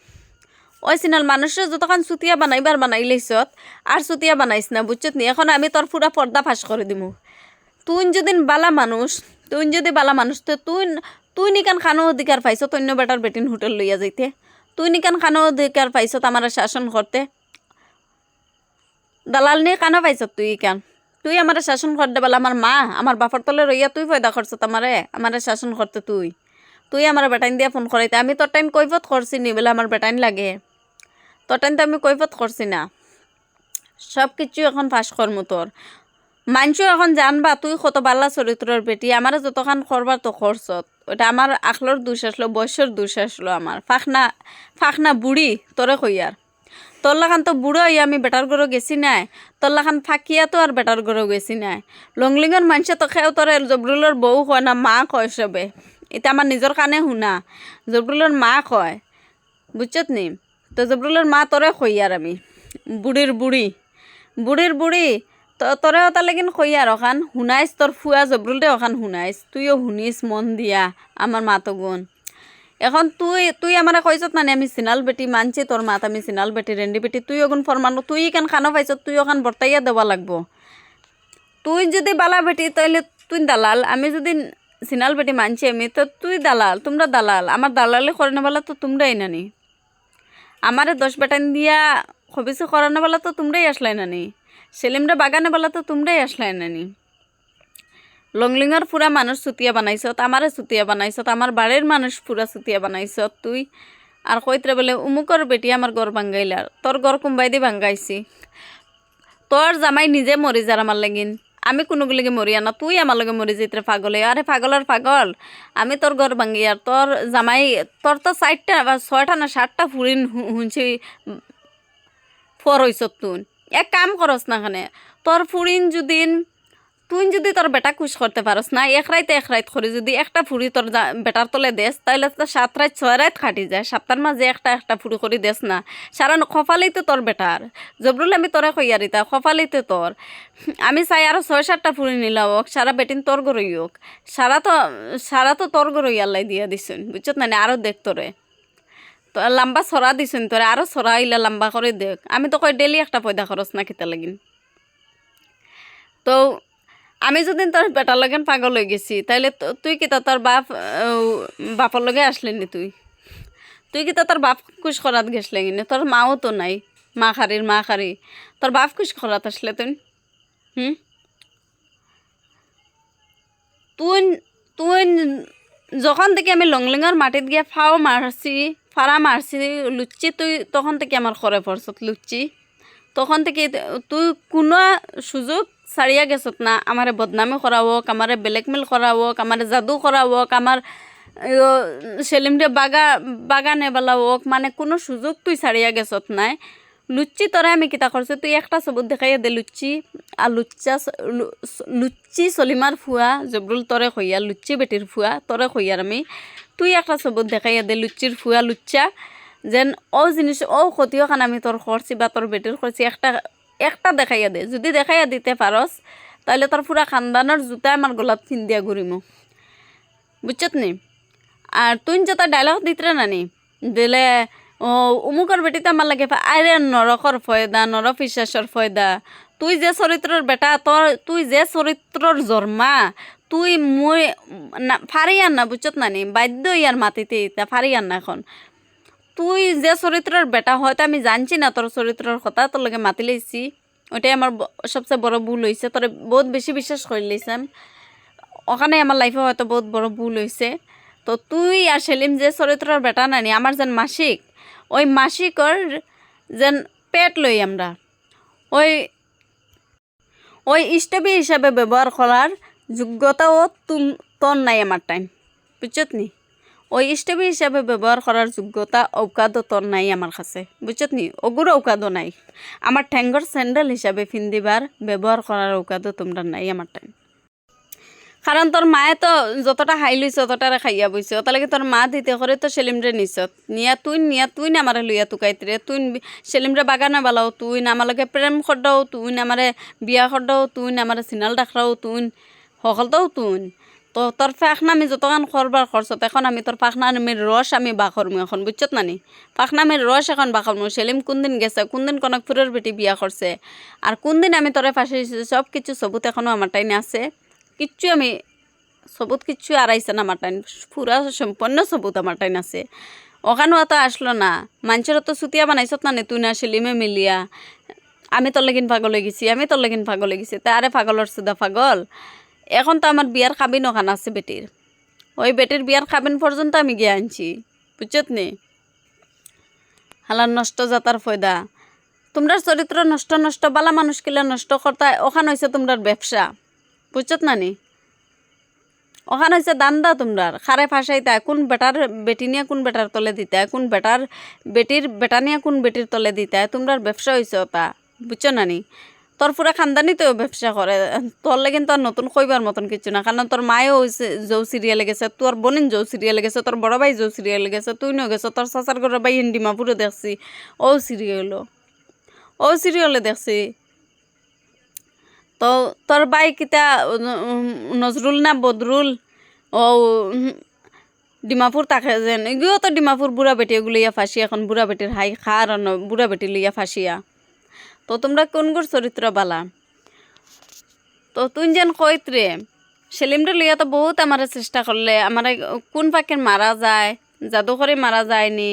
ওই সিনাল মানুষের যতক্ষণ চুতিয়া বানাইবার বানাইলেছত আর চুতিয়া বানাইস না, বুঝছত নি? এখন আমি তোর পুরা পর্দা ফাঁস করে দিমু। তুই যদি বালা মানুষ তো তুই নিকান খানো অধিকার পাইছ তন্য বেটার বেটিন হোটেল লইয়া যাইতে? তুই নিকান খানো অধিকার পাইছ আমার শাসন করতে? দালাল নিয়ে কানো পাইছ তুই কান? তুই আমার শাসন করতে বলে আমার মা আমার বাপর তলে রইয়া তুই পয়দা করছ আমার শাসন করতে? তুই আমার বেটাইন দিয়া ফোন করাইতে আমি তোর টাইম কৈফত করছি নি বলে আমার বেটাইন লাগে? তোর টাইম তো আমি কৈফত করছি না। সব কিছু এখন ফাঁস করমু তোর। মানুষও এখন জানবা তুই কত বাল্লা চরিত্রের বেটি। আমার যতক্ষণ করবার তো করছত, ওটা আমার আখলোর দোষ আসলো, বয়সের দোষ আসলো। আমার ফাঁকনা বুড়ি তোরে কইয়ার। তোর লাখান তো বুড়ো হইয়া আমি বেটার ঘরেও গেছি নাই, তোর লাখান ফাঁকিয়া তো আর বেটার ঘরেও গেছি নাই। লংলিঙের মানুষে তো খেয়েও তোর জবরুলের বউ কয় না, মা কয় সবে। এটা আমার নিজের কানে শুনা, জবরুলের মা কয়, বুঝছত নি? তো জবরুলের মা তোরে কইয়ার আমি বুড়ির বুড়ি তোরে ওটা লেকিন কইয়ার ওখান শুনাইস তোর ফুয়া জবরুলরে ওখান শুনাইস, তুইও শুনিস মন দিয়া আমার মা তো গুণ। এখন তুই আমার কইছত মানে আমি সিনাল বেটি মানছি, তোর মাত আমি সিনাল বেটি রেন্ডি বেটি, তুই ওগুন ফরমানো তুই কেন খানো পাইছত, তুই ওখান বর্তাইয়া দেওয়া লাগবো। তুই যদি বালা বেটি তাইলে তুই দালাল, আমি যদি সিনাল বেটি মানছি আমি তো তুই দালাল, তোমরা দালাল। আমার দালালি করানো বেলা তো তোমরাই নানি, আমারে 10 বেটান দিয়া খবিসে করানো বেলা তো তোমরাই আসলাই নানি, সেলিমরা বাগানে বেলা তো তোমরাই আসলাই নানি। লংলিঙর পুরা মানুষ চুতিয়া বানাইছত, আমারে চুতিয়া বানাইছত, আমার বাড়ির মানুষ পুরা চুতিয়া বানাইছত তুই। আর কইতরে বলে উমুকর বেটি আমার ঘর ভাঙ্গাইলার, তোর ঘর কুম্বাই দি ভাঙ্গাইছি। তোর জামাই নিজে মরি যার আমার লাগিন আমি কোনোগুলিকে মরি না তুই আমার লগে মরি যেতে পাগলে আরে পাগলের পাগল আমি তোর ঘর ভাঙ্গি আর তোর জামাই তোর তো 4টা বা 6টা না 7টা ফুরিন শুনছি ফর হইস তুই এক কাম করস না খানে তোর ফুরিন তুই যদি তোর বেটা খুশ করতে পারস না এক রাইত করে যদি একটা ফুরি তোর বেটার তলে দেস তাহলে তো 7 রাত 6 রাত খাটি যায় 7টার মাঝে একটা ফুরি করে দেস না সারা কপালেই তো তোর বেটার জবরুল আমি তোরা কইয়ারিতা কপালেই তো তোর আমি চাই আরো 6-7টা ফুরি নিলাম হোক সারা বেটিন তোর গরই হোক সারা তো তোর গরই আল্লাহ দিয়া দিছুন বুঝছত না আরো দেখ তোরে তো লম্বা ছড়া দিছুন তোরে আরো ছড়া ইলা লম্বা করে দেখ আমি তো কই ডেলি একটা পয়দা খরচ না খেতে লাগিন তো আমি যদি তোর বেটার লগেন পাগল হয়ে গেছি তাইলে তুই কি তোর বাপর লগে আসলেনি তুই কি তোর বাপ খুশ করাত গেছলে কিনে তোর মাও তো নাই মা খারি তোর বাপ খুশ করাত আসলে তুই তুই তুই যখন থেকে আমি লংলিঙর মাটিত গিয়ে ফাড়া মারছি লুচ্ছি তুই তখন থেকে আমার ঘরে পড়ছত লুচ্ছি তখন থেকে তুই কোনো সুযোগ ছাড়িয়া গেছত না আমারে বদনামি করা হোক আমারে ব্ল্যাকমেল করা হোক আমারে জাদু করা হোক আমার সেলিমরে বাগানে বেলা হোক মানে কোনো সুযোগ তুই ছাড়িয়া গেছত নাই লুচ্ছি তোরা আমি কিতা করছি তুই একটা সবুত দেখাইয়া দে লুচ্ছি আর লুচ্ছি সলিমার ফুয়া জবরুল তরে খইয়া লুচ্ছি বেটির ফুয়া তরে খইয়ার আমি তুই একটা সবুত দেখাইয়া দে লুচ্চির ফুয়া লুচ্চা যেন জিনিস ক্ষতিও খান আমি তোর করছি বা তোর বেটির করছি একটা দেখাইয়া দে যদি দেখাইয়া দিতে পারস তাহলে তোর পুরা খানদানোর জুতা আমার গলাত ফিন্দিয়া ঘুরিমো বুঝছত নি আর তুই যেটা ডায়লগ দিতে নানি দিলে অমুকর বেটিতে আমার লাগে আরে নরকর ফয়দা নরফিশ্বাসর ফয়দা তুই যে চরিত্রর বেটা তুই যে চরিত্রর জন্মা তুই মই ফারিয়ান না বুঝছত নানি বাধ্য ইয়ার মাতিতে ইতা ফারিয়ান না এখন তুই যে চরিত্রের বেটা হয়তো আমি জানছি না তোর চরিত্রের কথা তোর লগে মাতি লাইছি ওইটাই আমার সবচেয়ে বড় ভুল হয়েছে তোরে বহুত বেশি বিশ্বাস করে লাইছাম ওখানে আমার লাইফে হয়তো বহুত বড় ভুল হয়েছে তো তুই আর সেলিম যে চরিত্রের বেটা নানি আমার যেন মাসিক ওই মাসিকর যেন পেট লই আমরা ওই স্টেপি হিসাবে ব্যবহার করার যোগ্যতাও তোর নাই আমার টাইম বুঝছত নি ওই স্টেপি হিসাবে ব্যবহার করার যোগ্যতা ঔকাদও তোর নাই আমার কাছে বুঝছত নি ওগুর ঔকাদও নাই আমার ঠ্যাঙ্গর স্যান্ডেল হিসাবে ফিন্দিবার ব্যবহার করার ঔকাদও তোমরা নাই আমার টাইম কারণ তোর মায়ে তো যতটা খাই লইছ ততটারে খাইয়া বইছ তাহলে তোর মা দিতে করে তো সেলিমরে নিছত নিয়া তুই না আমারে লইয়া তুকাইতরে তুই সেলিমরে বাগানে বালাও তুই না আমার লগে প্রেম করদাও তুই না আমারে বিয়া করদাও তুই না আমারে সিনাল ডাকরাও তুই সকলটাও তুই তো তোর পাখনামি যতক্ষণ করবার করছত এখন আমি তোর পাখনামির রস আমি বাকরমু এখন বুঝছত নানি পাখনামির রস এখন বাকরমু সেলিম কোনদিন গেছে কোনদিন কনকপুরের বেটি বিয়া করছে আর কোনদিন আমি তোরে ফাঁসি সব কিছু সবুত এখনও আমার টাইনে আছে কিচ্ছু আমি সবুত কিচ্ছু আড়াইছে না আমার টাইম পুরা সম্পূর্ণ সবুত আমার টাইম আছে ওখানেও তো আসলো না মানুষের তো সুতিয়া বানাইছত না তুই না সেলিমে মিলিয়া আমি তোর লাগিন পাগল হয়ে গেছি তারে পাগলর সুদা পাগল এখন তো আমার বিয়ার খাবিন ওখানে আছে বেটির ওই বেটির বিয়ার খাবিন পর্যন্ত আমি গিয়ে আনছি বুঝছত নি হালার নষ্ট জাতার ফয়দা তোমরা চরিত্র নষ্ট বালা মানুষ কিলা নষ্ট করতা ওখানে হয়েছে তোমরা ব্যবসা বুঝছত নানি ওখানে হচ্ছে দান্দা তোমরা খারে ফাঁসাইতা কোন বেটার বেটি নিয়ে কোন বেটার তলে দিতা কোন বেটির বেটা নিয়ে কোন বেটির তলে দিতা তোমরা ব্যবসা হয়েছে ওটা বুঝছো নানি তোর পুরা খানদানি তো ব্যবসা করে তোর লেগিন তোর নতুন কইবার মতন কিছু না কারণ তোর মায়েও জৌ সিরিয়ালে গেছে তোর বোনিন জৌ সিরিয়ালে গেছে তোর বড় ভাই জৌ সিরিয়ালে গেছে তুই নিয়ে গেছ তোর চাচার ঘরের ভাই ডিমাপুরে দেখছি ও সিরিয়ালে দেখছি তো তোর ভাই কিতা নজরুল না বদরুল ও ডিমাপুর তাকে যেন এগুলো তো ডিমাপুর বুড়া বেটি এগুলো ইয়া ফাঁসি এখন বুড়া বেটির হাই খার বুড়া বেটি লইয়া ফাঁসিয়া তো তোমরা কোনগুর চরিত্র বালা তো তুই যেন কইতরে সেলিমরে লইয়া তো বহুত আমারে চেষ্টা করলে আমারে কোন পাখের মারা যায় জাদু করে মারা যায়নি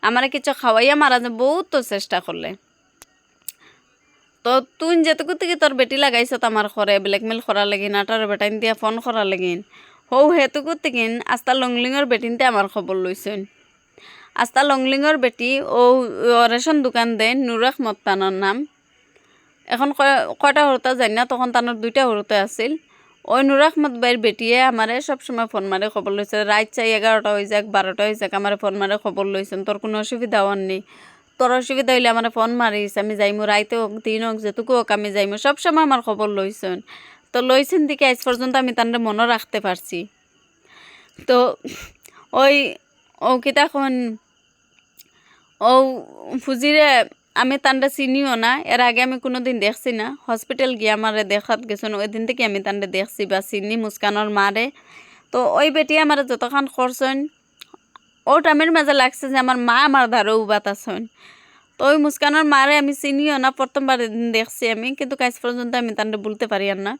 আমারে কিছু খাওয়াইয়া মারা যায় বহুত তো চেষ্টা করলে তো তুই যেটুকু থেকে তোর বেটি লাগাইছ আমার ঘরে ব্ল্যাকমেল করা লাগিন আটার বেটাইন দিয়া ফোন করা লাগিন হেতুকু থেকে আস্তা লংলিঙর বেটিনতে আমার খবর লইছেন আস্তা লংলিঙর বেটি ও রেশন দোকান দেন নুর আহমদ তানোর নাম এখন কয়টা হরতা জানি না, তখন তানোর 2টা হরতে আছিল। ওই নুর আহমদ ভাইয়ের বেটিয়ে আমারে সবসময় ফোন মারে খবর লইছে, রাত চাই 11টা হয়ে যাক 12টা হয়ে যাক আমার ফোন মারে খবর লইছেন, তোর কোনো অসুবিধা হওয়ার নেই, তোর অসুবিধা হইলে আমার ফোন মারিস, আমি যাইমু, রাইতে হোক দিন হোক যেটুকু হোক আমি যাইমু, সবসময় আমার খবর লইছেন। তো লইছেন দিকে আজ পর্যন্ত আমি তানরে মনে রাখতে পারছি। তো ওই ও কিতাখন ও ফুজিরে আমি তানরে চিনিও না, এর আগে আমি কোনো দিন দেখছি না, হসপিটাল গিয়ে আমারে দেখাত গেছেন, ওই দিন থেকে আমি তানরে দেখছি বা চিনি মুস্কানোর মারে। তো ওই বেটি আমার যতক্ষণ করছেন ও টাইমের মাঝে লাগছে যে আমার মা আমার ধারও বাতাছেন। তো ওই মুস্কানোর মারে আমি চিনিও না, প্রথমবার দেখছি আমি, কিন্তু কাজ পর্যন্ত আমি তানরে বলতে পারি আর না।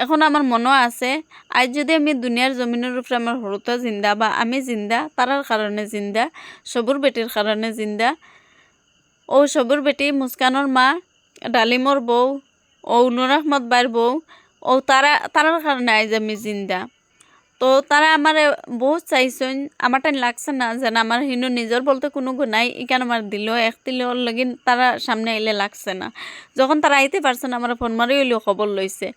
এখন আমার মনে আছে আজ যদি আমি দুনিয়ার জমিনের উপরে আমার হরতা জিন্দা বা আমি জিন্দা, তারার কারণে জিন্দা, সবুর বেটির কারণে জিন্দা। ও সবুর বেটি মুস্কানোর মা, ডালিমর বউ, ও নুর আহমদ ভাইয়ের বউ, ও তারার কারণে আজ আমি জিন্দা। তো তারা আমার বহুত চাইছেন, আমার টাইম লাগছে না যেন আমার হিন্দু নিজের বলতে কোনো নাই, ইকান আমার দিল এক দিল লগিন তারা সামনে আইলে লাগছে না। যখন তারা আইতে পারছে না আমার ফোন মারি হইলেও খবর লইছে।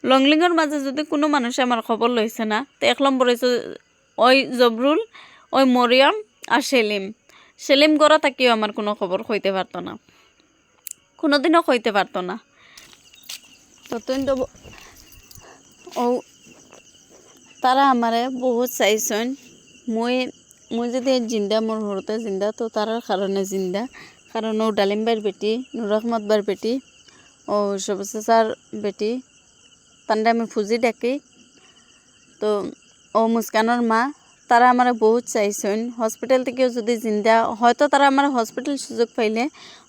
লংলিংয়ের মাঝে যদি কোনো মানুষে আমার খবর লইছে না, তো 1 নম্বর হয়েছে ওই জবরুল, ওই মরিয়ম আর সেলিম গড়া তাকেও আমার কোনো খবর কইতে পারতো না, কোনোদিনও কইতে পারতো না। তো ও তারা আমারে বহুত চাইছেন, মুই যদি জিন্দা মোর হরতে জিন্দা, তো তারার কারণে জিন্দা, কারণ ও ডালিম ভাইয়ের বেটি, নুর আহমদ ভাইয়ের বেটি, ও সবসার বেটি, তান্ডে আমি ফুজি ডাকি। তো ও মুস্কানোর মা, তারা আমার বহুত চাইছেন হসপিটাল থেকেও যদি জিন্দা হয়তো তারা আমার হসপিটাল সুযোগ পাইলে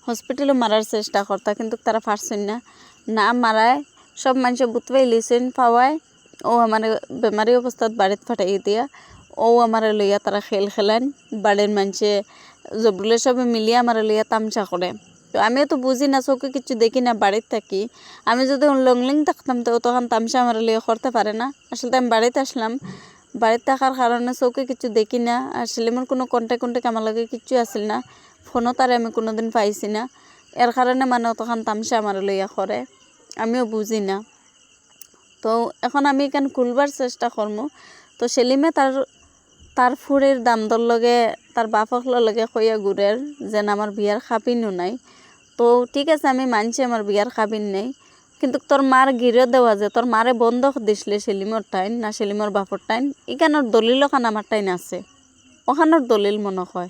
হসপিটালও মারার চেষ্টা করতা, কিন্তু তারা পারছেন না মারায় সব মানুষে বুতবাই লিছেন পাওয়ায় ও আমার বেমারি অবস্থাত বাড়িতে ফাটাই দিয়া ও আমার লইয়া তারা খেলেন, বাড়ির মানুষে জবরুলের সবে মিলিয়ে আমার লইয়া তামসা করে। তো আমিও তো বুঝি না, চোখে কিছু দেখি না, বাড়িতে থাকি। আমি যদি লংলিং থাকতাম তো তখন তামসা আমার লইয়া করতে পারে না। আসলে আমি বাড়িতে আসলাম, বাড়িতে থাকার কারণে চোখে কিছু দেখি না, আর সেলিমের কোনো কন্ট্যাক্ট আমার লাগে কিচ্ছু আসল না, ফোনও তারে আমি কোনোদিন পাইছি না। এর কারণে মানে তখন তামসা আমার লইয়া করে, আমিও বুঝি না। তো এখন আমি এখানে খুলবার চেষ্টা করবো। তো সেলিমে তার ফুরের দাম দর লগে তার বাপক লগে কইয়া ঘুরের যেন আমার বিয়ার খাবিনও নাই। তো ঠিক আছে আমি মানছি আমার বিয়ার খাবিন নেই, কিন্তু তোর মার গিরে দেওয়া যে তোর মারে বন্ধক দিসলে সেলিমর টাইন না সেলিমর বাপর টাইন, এখানোর দলিল ওখান আমার টাইন আছে, ওখানোর দলিল মনে হয়।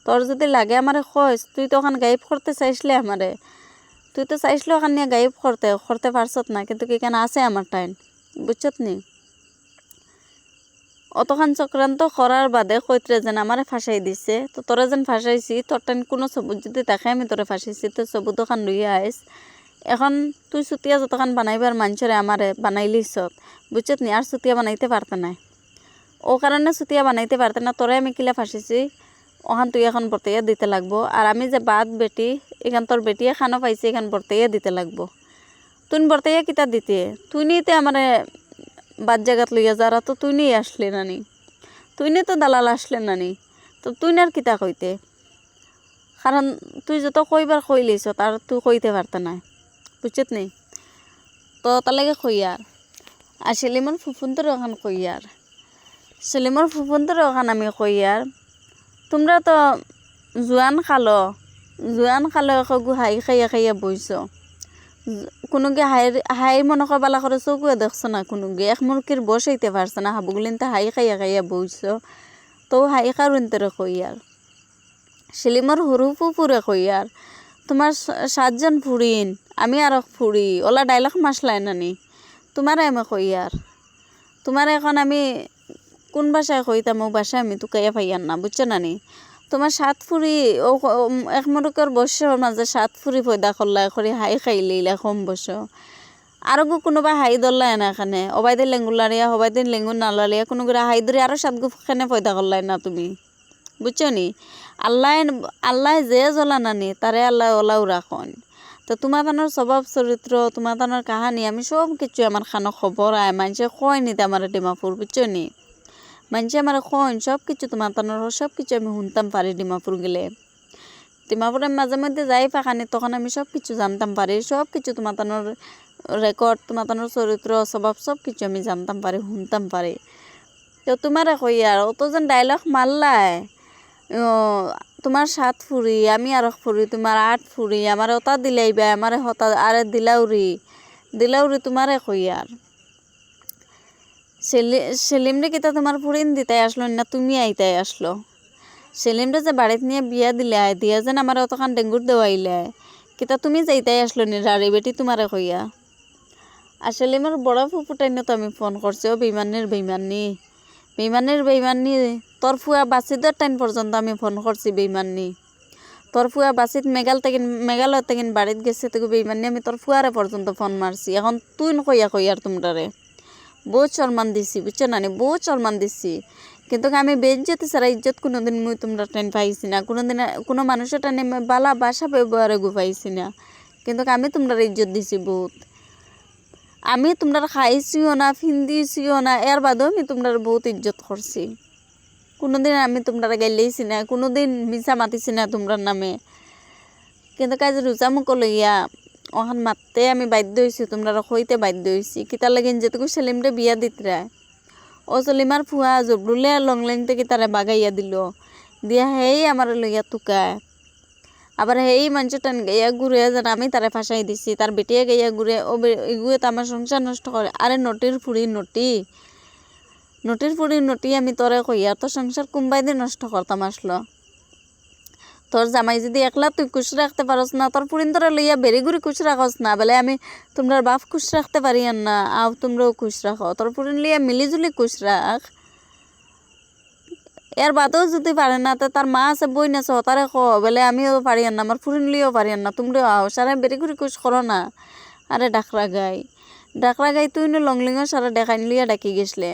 তোর যদি লাগে আমারে কইস, তুই তো ওখান গাইব করতে চাইসলে আমারে, তুই তো চাইসলে ওখান নিয়ে গাইব করতে পারছত না, কিন্তু এখানে আছে আমার টাইম, বুঝছত নি। অতখান চক্রান্ত করার বাদে কইত্রে যেন আমারে ফাঁসাই দিছে। তো তোরা যেন ফাঁসাইছি, তোর টাইম কোনো সবুত যদি দেখে আমি তোরে ফাঁসাইছি, তো সবুত ওখান লইয়া আইস। এখন তুই চুতিয়া যতখান বানাইবার মানুষরে আমারে বানাইলিস, বুঝছত নি, আর চুতিয়া বানাইতে পারতে নাই, ও কারণে চুতিয়া বানাইতে পারতে না, তোরে আমি কিলা ফাঁসিছি, ওখান তুই এখন বর্তাইয়া দিতে লাগবো। আর আমি যে বাদ বেটি, এখান তোর বেটিয়ে খানো পাইছি, এখান বর্তাইয়া দিতে লাগবো। তুই বর্তাইয়া কিতা দিতে, তুই নিতে আমারে বাদ জায়গাত লইয়া যারা, তো তুই নিয়ে আসলে নানি, তুই নিয়ে তো দালাল আসলে নানি, তো তুই আর কিতা কইতে, কারণ তুই যত কইবার কইলিস তার তুই কইতে পারতে না, বুঝছত নি। তো তার লাগে কইয়ার আর সেলিমর ফুফুন্তর ওখান কইয়ার, সেলিমর ফুফুন্তর ওখান আমি কইয়ার, তোমরা তো জোয়ান খালো হাই খাইয়া খাইয়া বইছ, কোনোকে হাই মনে কর বালা করে চকুয়ে দেখছো না, কোনোকে এক মুরগির বসাইতে পারছে না, হাবুগুলিন তো হাই খাইয়া খাইয়া বইছ। তো হাই কারুনতরে কইয়ার সেলিমর সরু ফুপুরে কইয়ার, তোমার 7 জন ফুরিন আমি আর ফুরি, ওলা ডাইলগ মাসলাই নানি, তোমারে আমি কইয়ার, তোমার এখন আমি কোন ভাষায় কইতাম ও ভাষায় আমি তুকাইয়া পাইয়ার না, বুঝছো নানি। তোমার 7 ফুরি ও এক মুরুকের বছর মাঝে 7 ফুরি পয়দা করলা করে হাই খাইলিলা কম বস, আরো কোনোবা হাই ধরলাই না এখানে, অবাইদের লেঙ্গুলারিয়া হবাইদের লেঙ্গুর নালালিয়া কোনো করে হাই ধরে আরো 7 খানে পয়দা করলাই না তুমি, বুঝছো নি। আল্লাহ যে জ্বলা নানি তারে আল্লাহ ওলাও রাখন। তো তোমার তানোর স্বভাব চরিত্র, তোমার তানোর কাহানি আমি সব কিছু আমার খানো খবর আয়, মানুষে কয় নিতে আমার ডিমাপুর, বুঝছো নি, মানুষে আমার কয় সব কিছু, তোমার তানোর সব কিছু আমি শুনতাম পারি ডিমাপুর গেলে। ডিমাপুরে মাঝে মধ্যে যাই ফাঁকানি, তখন আমি সব কিছু জানতাম পারি, সব কিছু তোমার তানোর রেকর্ড, তোমার তানোর চরিত্র স্বভাব সব কিছু আমি জানতাম পারি, শুনতাম পারি। তো তোমারে কই আর অত যেন ডায়লগ মারলাই, তোমার 7 ফুরি আমি আর ফুরি, তোমার 8 ফুরি আমার ওটা দিলাইবা, আমার হতা আরে দিলাউরি তোমারে কই আর সেলিমরে কিতা তোমার ফুরিন দিতে আসলো না তুমি আইতাই আসলো? সেলিমরে যে বাড়িতে নিয়ে বিয়া দিলে দিয়া যেন আমার অতখান ডেঙ্গুর দেওয়াইলে কিতা তুমি যাইতাই আসলো নি রাড়ি বেটি তোমারে কইয়া? আর সেলিমের বড় ফুফুটাইন তো আমি ফোন করছি, ও বেইমানির তোর ফুয়া বাসিদের টাইম পর্যন্ত আমি ফোন করছি বেইমানি। তোর ফুয়া বাসিত মেঘালয় থেকে বাড়িত গেছে তোকে বেইমানি, আমি তোর ফুয়ারে পর্যন্ত ফোন মারছি। এখন তুই কইয়া তোমরারে বহুত সম্মান দিছি, বুঝছো না, বহুত সম্মান দিছি। কিন্তু আমি বেজ্জতি ছাড়া ইজ্জত কোনোদিন মুই তোমরা টাইম পাইছি না, কোনোদিন কোনো মানুষের টাইমে বালা বাসা ব্যবহারে পাইছি না। কিন্তু আমি তোমরা ইজ্জত দিছি বহুত। আমি তোমরা খাইছিও না, ফিন্দিছিও না, এর বাদেও আমি তোমরা বহুত ইজ্জত করছি। কোনোদিন আমি তোমরা গাইলেইছি না, কোনোদিন মিছা মাতিছি না তোমরার নামে। কিন্তু কাজ রোজা মুখ লইয়া ওখান মারতে আমি বাধ্য হয়েছি, তোমরা কইতে বাধ্য হয়েছি। কিতার লাগিন যেটুকু সেলিমরে বিয়া দিতরা, ও সেলিমার ফুয়া জবরুলে লংলেংতে কিতারে বাগাইয়া দিল, দিয়া হেই আমার লইয়া তুকায়। আবার হেই মানুষ টান গাইয়া ঘুরে যেন আমি তারে ফাঁসাই দিছি, তার বেটিয়া গাইয়া ঘুরে, ও এগুয়ে তো আমার সংসার নষ্ট করে। আরে নটির ফুড়ি নটি আমি তোরে কইয়া তোর সংসার কোনবাই দিন নষ্ট করতাম আসলো? তোর জামাই যদি একলা তুই খুশ রাখতে পারস না, তোর পুরিন তোরা লইয়া বেরি ঘুরি খুশ রাখস না, বলে আমি তোমরা বাপ খুশ রাখতে পারি না, আও তোমরাও খুশ রাখো, তোর পুরিন লইয়া মিলিজুলি খুশ রাখ। এর বাদেও যদি পারে না, তো তার মা আছে বই আছে তারে খ বলে আমিও পারি না, আমার পুরিন লিও পারি না, তোমরাও আও সারা বেরি ঘুরি খুশ করো না। আরে ডাকরা গাই তুই লংলিঙর সারা দেখাইন লিয়া ডাকি গেছলে,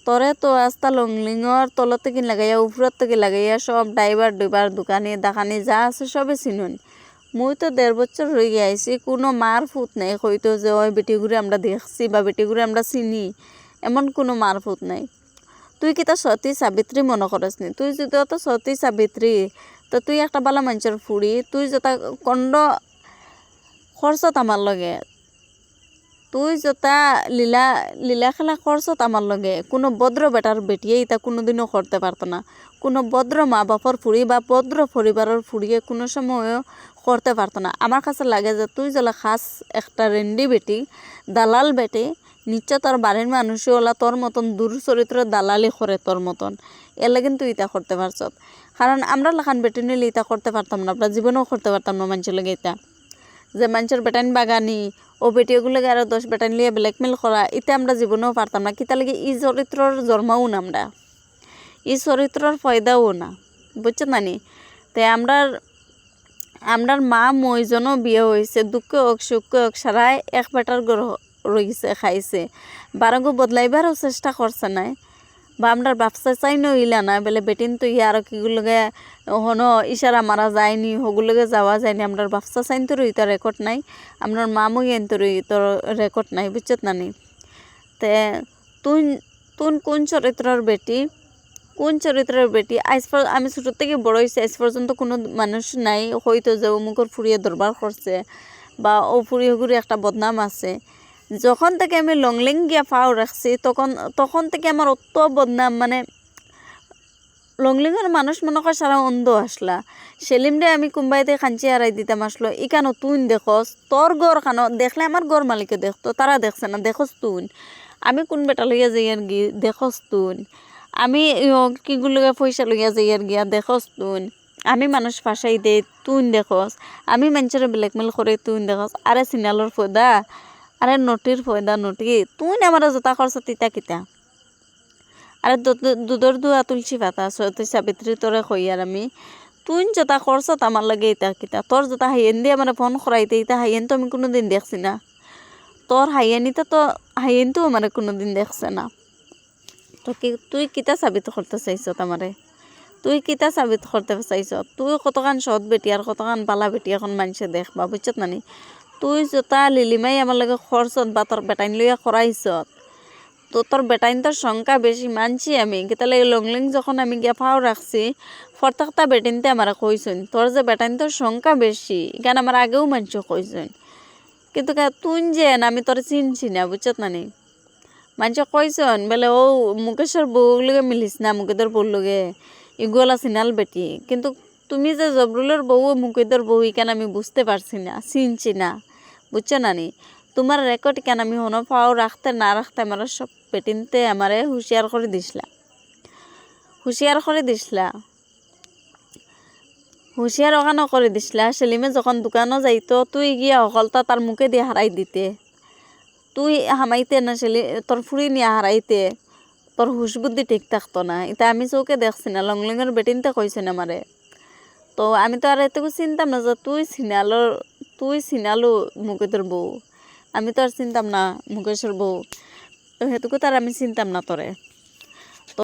তোরে তো আস্তা লংলিঙর তলত থেকে লাগাইয়া উপরের থেকে লাগাইয়া সব ড্রাইভার দোকানি দাকানি যা আছে সবে চিনুন। মুই তো 1.5 বছর হয়ে গিয়েছি, কোনো মার ফুট নাই হয়তো যে ওই বেটি ঘুরে আমরা দেখছি বা বেটি ঘুরে আমরা চিনি, এমন কোনো মার ফুট নাই। তুই কি তা সতী সাবিত্রী মনে করস নি? তুই যদি অত সতী সাবিত্রী, তো তুই একটা বালা মানুষের ফুড়ি, তুই যতা কণ্ড খরচত আমার লগে, তুই যতা লীলা খেলা খরচত আমার লগে কোনো ভদ্র বেটার বেটিয়ে এটা কোনোদিনও করতে পারতো না। কোনো ভদ্র মা বাপর ফুড়ি বা ভদ্র পরিবারের ফুড়িয়ে কোনো সময়ও করতে পারতো না। আমার কাছে লাগে যে তুই যেন খাস একটা রেন্ডি বেটি, দালাল বেটি, নিশ্চয় তোর বাড়ির মানুষও ওলা তোর মতন দূর চরিত্র দালালি করে তোর মতন, এলে কিন্তু ইটা করতে পারছ। কারণ আমরা লেখান বেটি নিলে ইটা করতে পারতাম না, আমরা জীবনেও করতে পারতাম না মানুষের লগে ইটা। যে মানুষের বেটাইন বাগানি ও বেটিগুলোকে আরো 10 বেটাইন লিয়ে ব্ল্যাকমেল করা, এটা আমরা জীবনেও পারতাম না। কিতা লাগে ই চরিত্রর জন্মাও না, আমরা ই চরিত্রর ফয়দাও না, বুঝছো না নি? তাই আমরার মা মইজনও বিয়ে হয়েছে, দুঃখ হোক সুখ হোক সারাই এক বেটার ঘর রয়েছে, খাইছে, বারঙ্গ বদলাইবারও চেষ্টা করছে নাই। বা আমরা ব্যবসা চাই নইলা না বলে বেটিন তো ইয়ে আরো কিগুলোকে হনো ইশারা মারা যায়নি, হগুলোকে যাওয়া যায়নি, আমরা ব্যবসা চাইন তো রই তার রেকর্ড নাই, আপনার মামু এন তো রই তোর রেকর্ড নাই, বুঝছত না নি? তে তুই কোন চরিত্রের বেটি? আজ আমি ছোটোর থেকে বড় হয়েছি, আজ পর্যন্ত কোনো মানুষ নাই হয়তো যে অমুকর ফুরিয়ে দরবার করছে বা ও ফুরিয়ে ঘুরে একটা বদনাম আছে। যখন থেকে আমি লংলিং গিয়া ফাও রাখছি তখন থেকে আমার অত বদনাম, মানে লংলিংয়ের মানুষ মনে কর সারা অন্ধ আসলা। সেলিমরে আমি কুম্বাইতে খাঞ্চি হারাই দিতাম আসলো, ইকানো তুই দেখস তোর গড় খানো দেখলে আমার গড় মালিকে দেখতো, তারা দেখছে না, দেখস তুই আমি কোন বেটা লইয়া যাইয়ার গি দেখস তুই, আমি কিগুলোকে পয়সা লইয়া যাইয়ার গিয়া দেখস তুই, আমি মানুষ ফাঁসাই দে তুই দেখস, আমি মানুষের ব্ল্যাকমেল করে তুই দেখস। আরে সিনালোর ফয়দা, আরে নটির ফয়দা নটি, তুই আমার জোতা খরচ তিতা কিতা? আরে দুধর দুয়া তুলসী পাতা সতী সাবিত্রী তোরে কইয়ার আমি, তুই জোতা খরচত আমার লাগে ইতা কিতা? তোর জোতা হাইয়েন দিয়ে আমার ফোন করাইতে, ইতা হাইয়েন তো আমি কোনোদিন দেখছি না, তোর হাইয়েনিতে তো হাইয়েন তো আমার কোনোদিন দেখছে না। তো তুই কিতা সাবিত করতে চাইছ আমারে? তুই কিতা সাবিত করতে চাইছ? তুই কতখান সৎ বেটি আর কতখান বালা বেটি এখন মানুষে দেখবা, বুঝছত নানি? তুই জোতা লিলিমাই আমার লাগে খরচত বা তোর বেটাইন লইয়া করাইছত, তো তোর বেটাইন তোর সংখ্যা বেশি মানছি আমি তাহলে লংলিং যখন আমি গিয়া ফাও রাখছি প্রত্যেকটা বেটিনতে আমার কইছেন তোর যে বেটাইন তোর সংখ্যা বেশি এখানে আমার আগেও মানছ কইছেন কিন্তু তুই যে আমি তোর চিনছি না বুঝছত না নি মানুষ কইসন বলে ও মুকেশের বউ লগে মিলিস না মুকেদের বউর লগে ইগুলা চিনাল বেটি কিন্তু তুমি যে জবরুলের বউ মুকেদের বউ কেন আমি বুঝতে পারছি না চিনছি না বুঝছো না নি তোমার রেকর্ড কেন আমি হনো পাও রাখতে না রাখতে আমার সব পেটিনতে আমারে হুঁশিয়ার করে দিসলা হুঁশিয়ার ওখানো করে দিসলা সেলিমে যখন দোকানও যাইতো তুই গিয়া অকলতা তার মুখে দিয়ে হারাই দিতে তুই হামাইতে না সেলি তোর ফুড়ি নিয়ে হারাইতে তোর হুশ বুদ্ধি ঠিক থাকতো না এটা আমি চৌকে দেখছি না লংলিংয়ের বেটিনতে কইছে না আমারে তো আমি তো আর এতটুকু চিনতাম না যে তুই চিনালো মুকেশের বউ আমি তো আর চিনতাম না মুকেশের বউ তো সেটুকু তার আমি চিনতাম না তোরে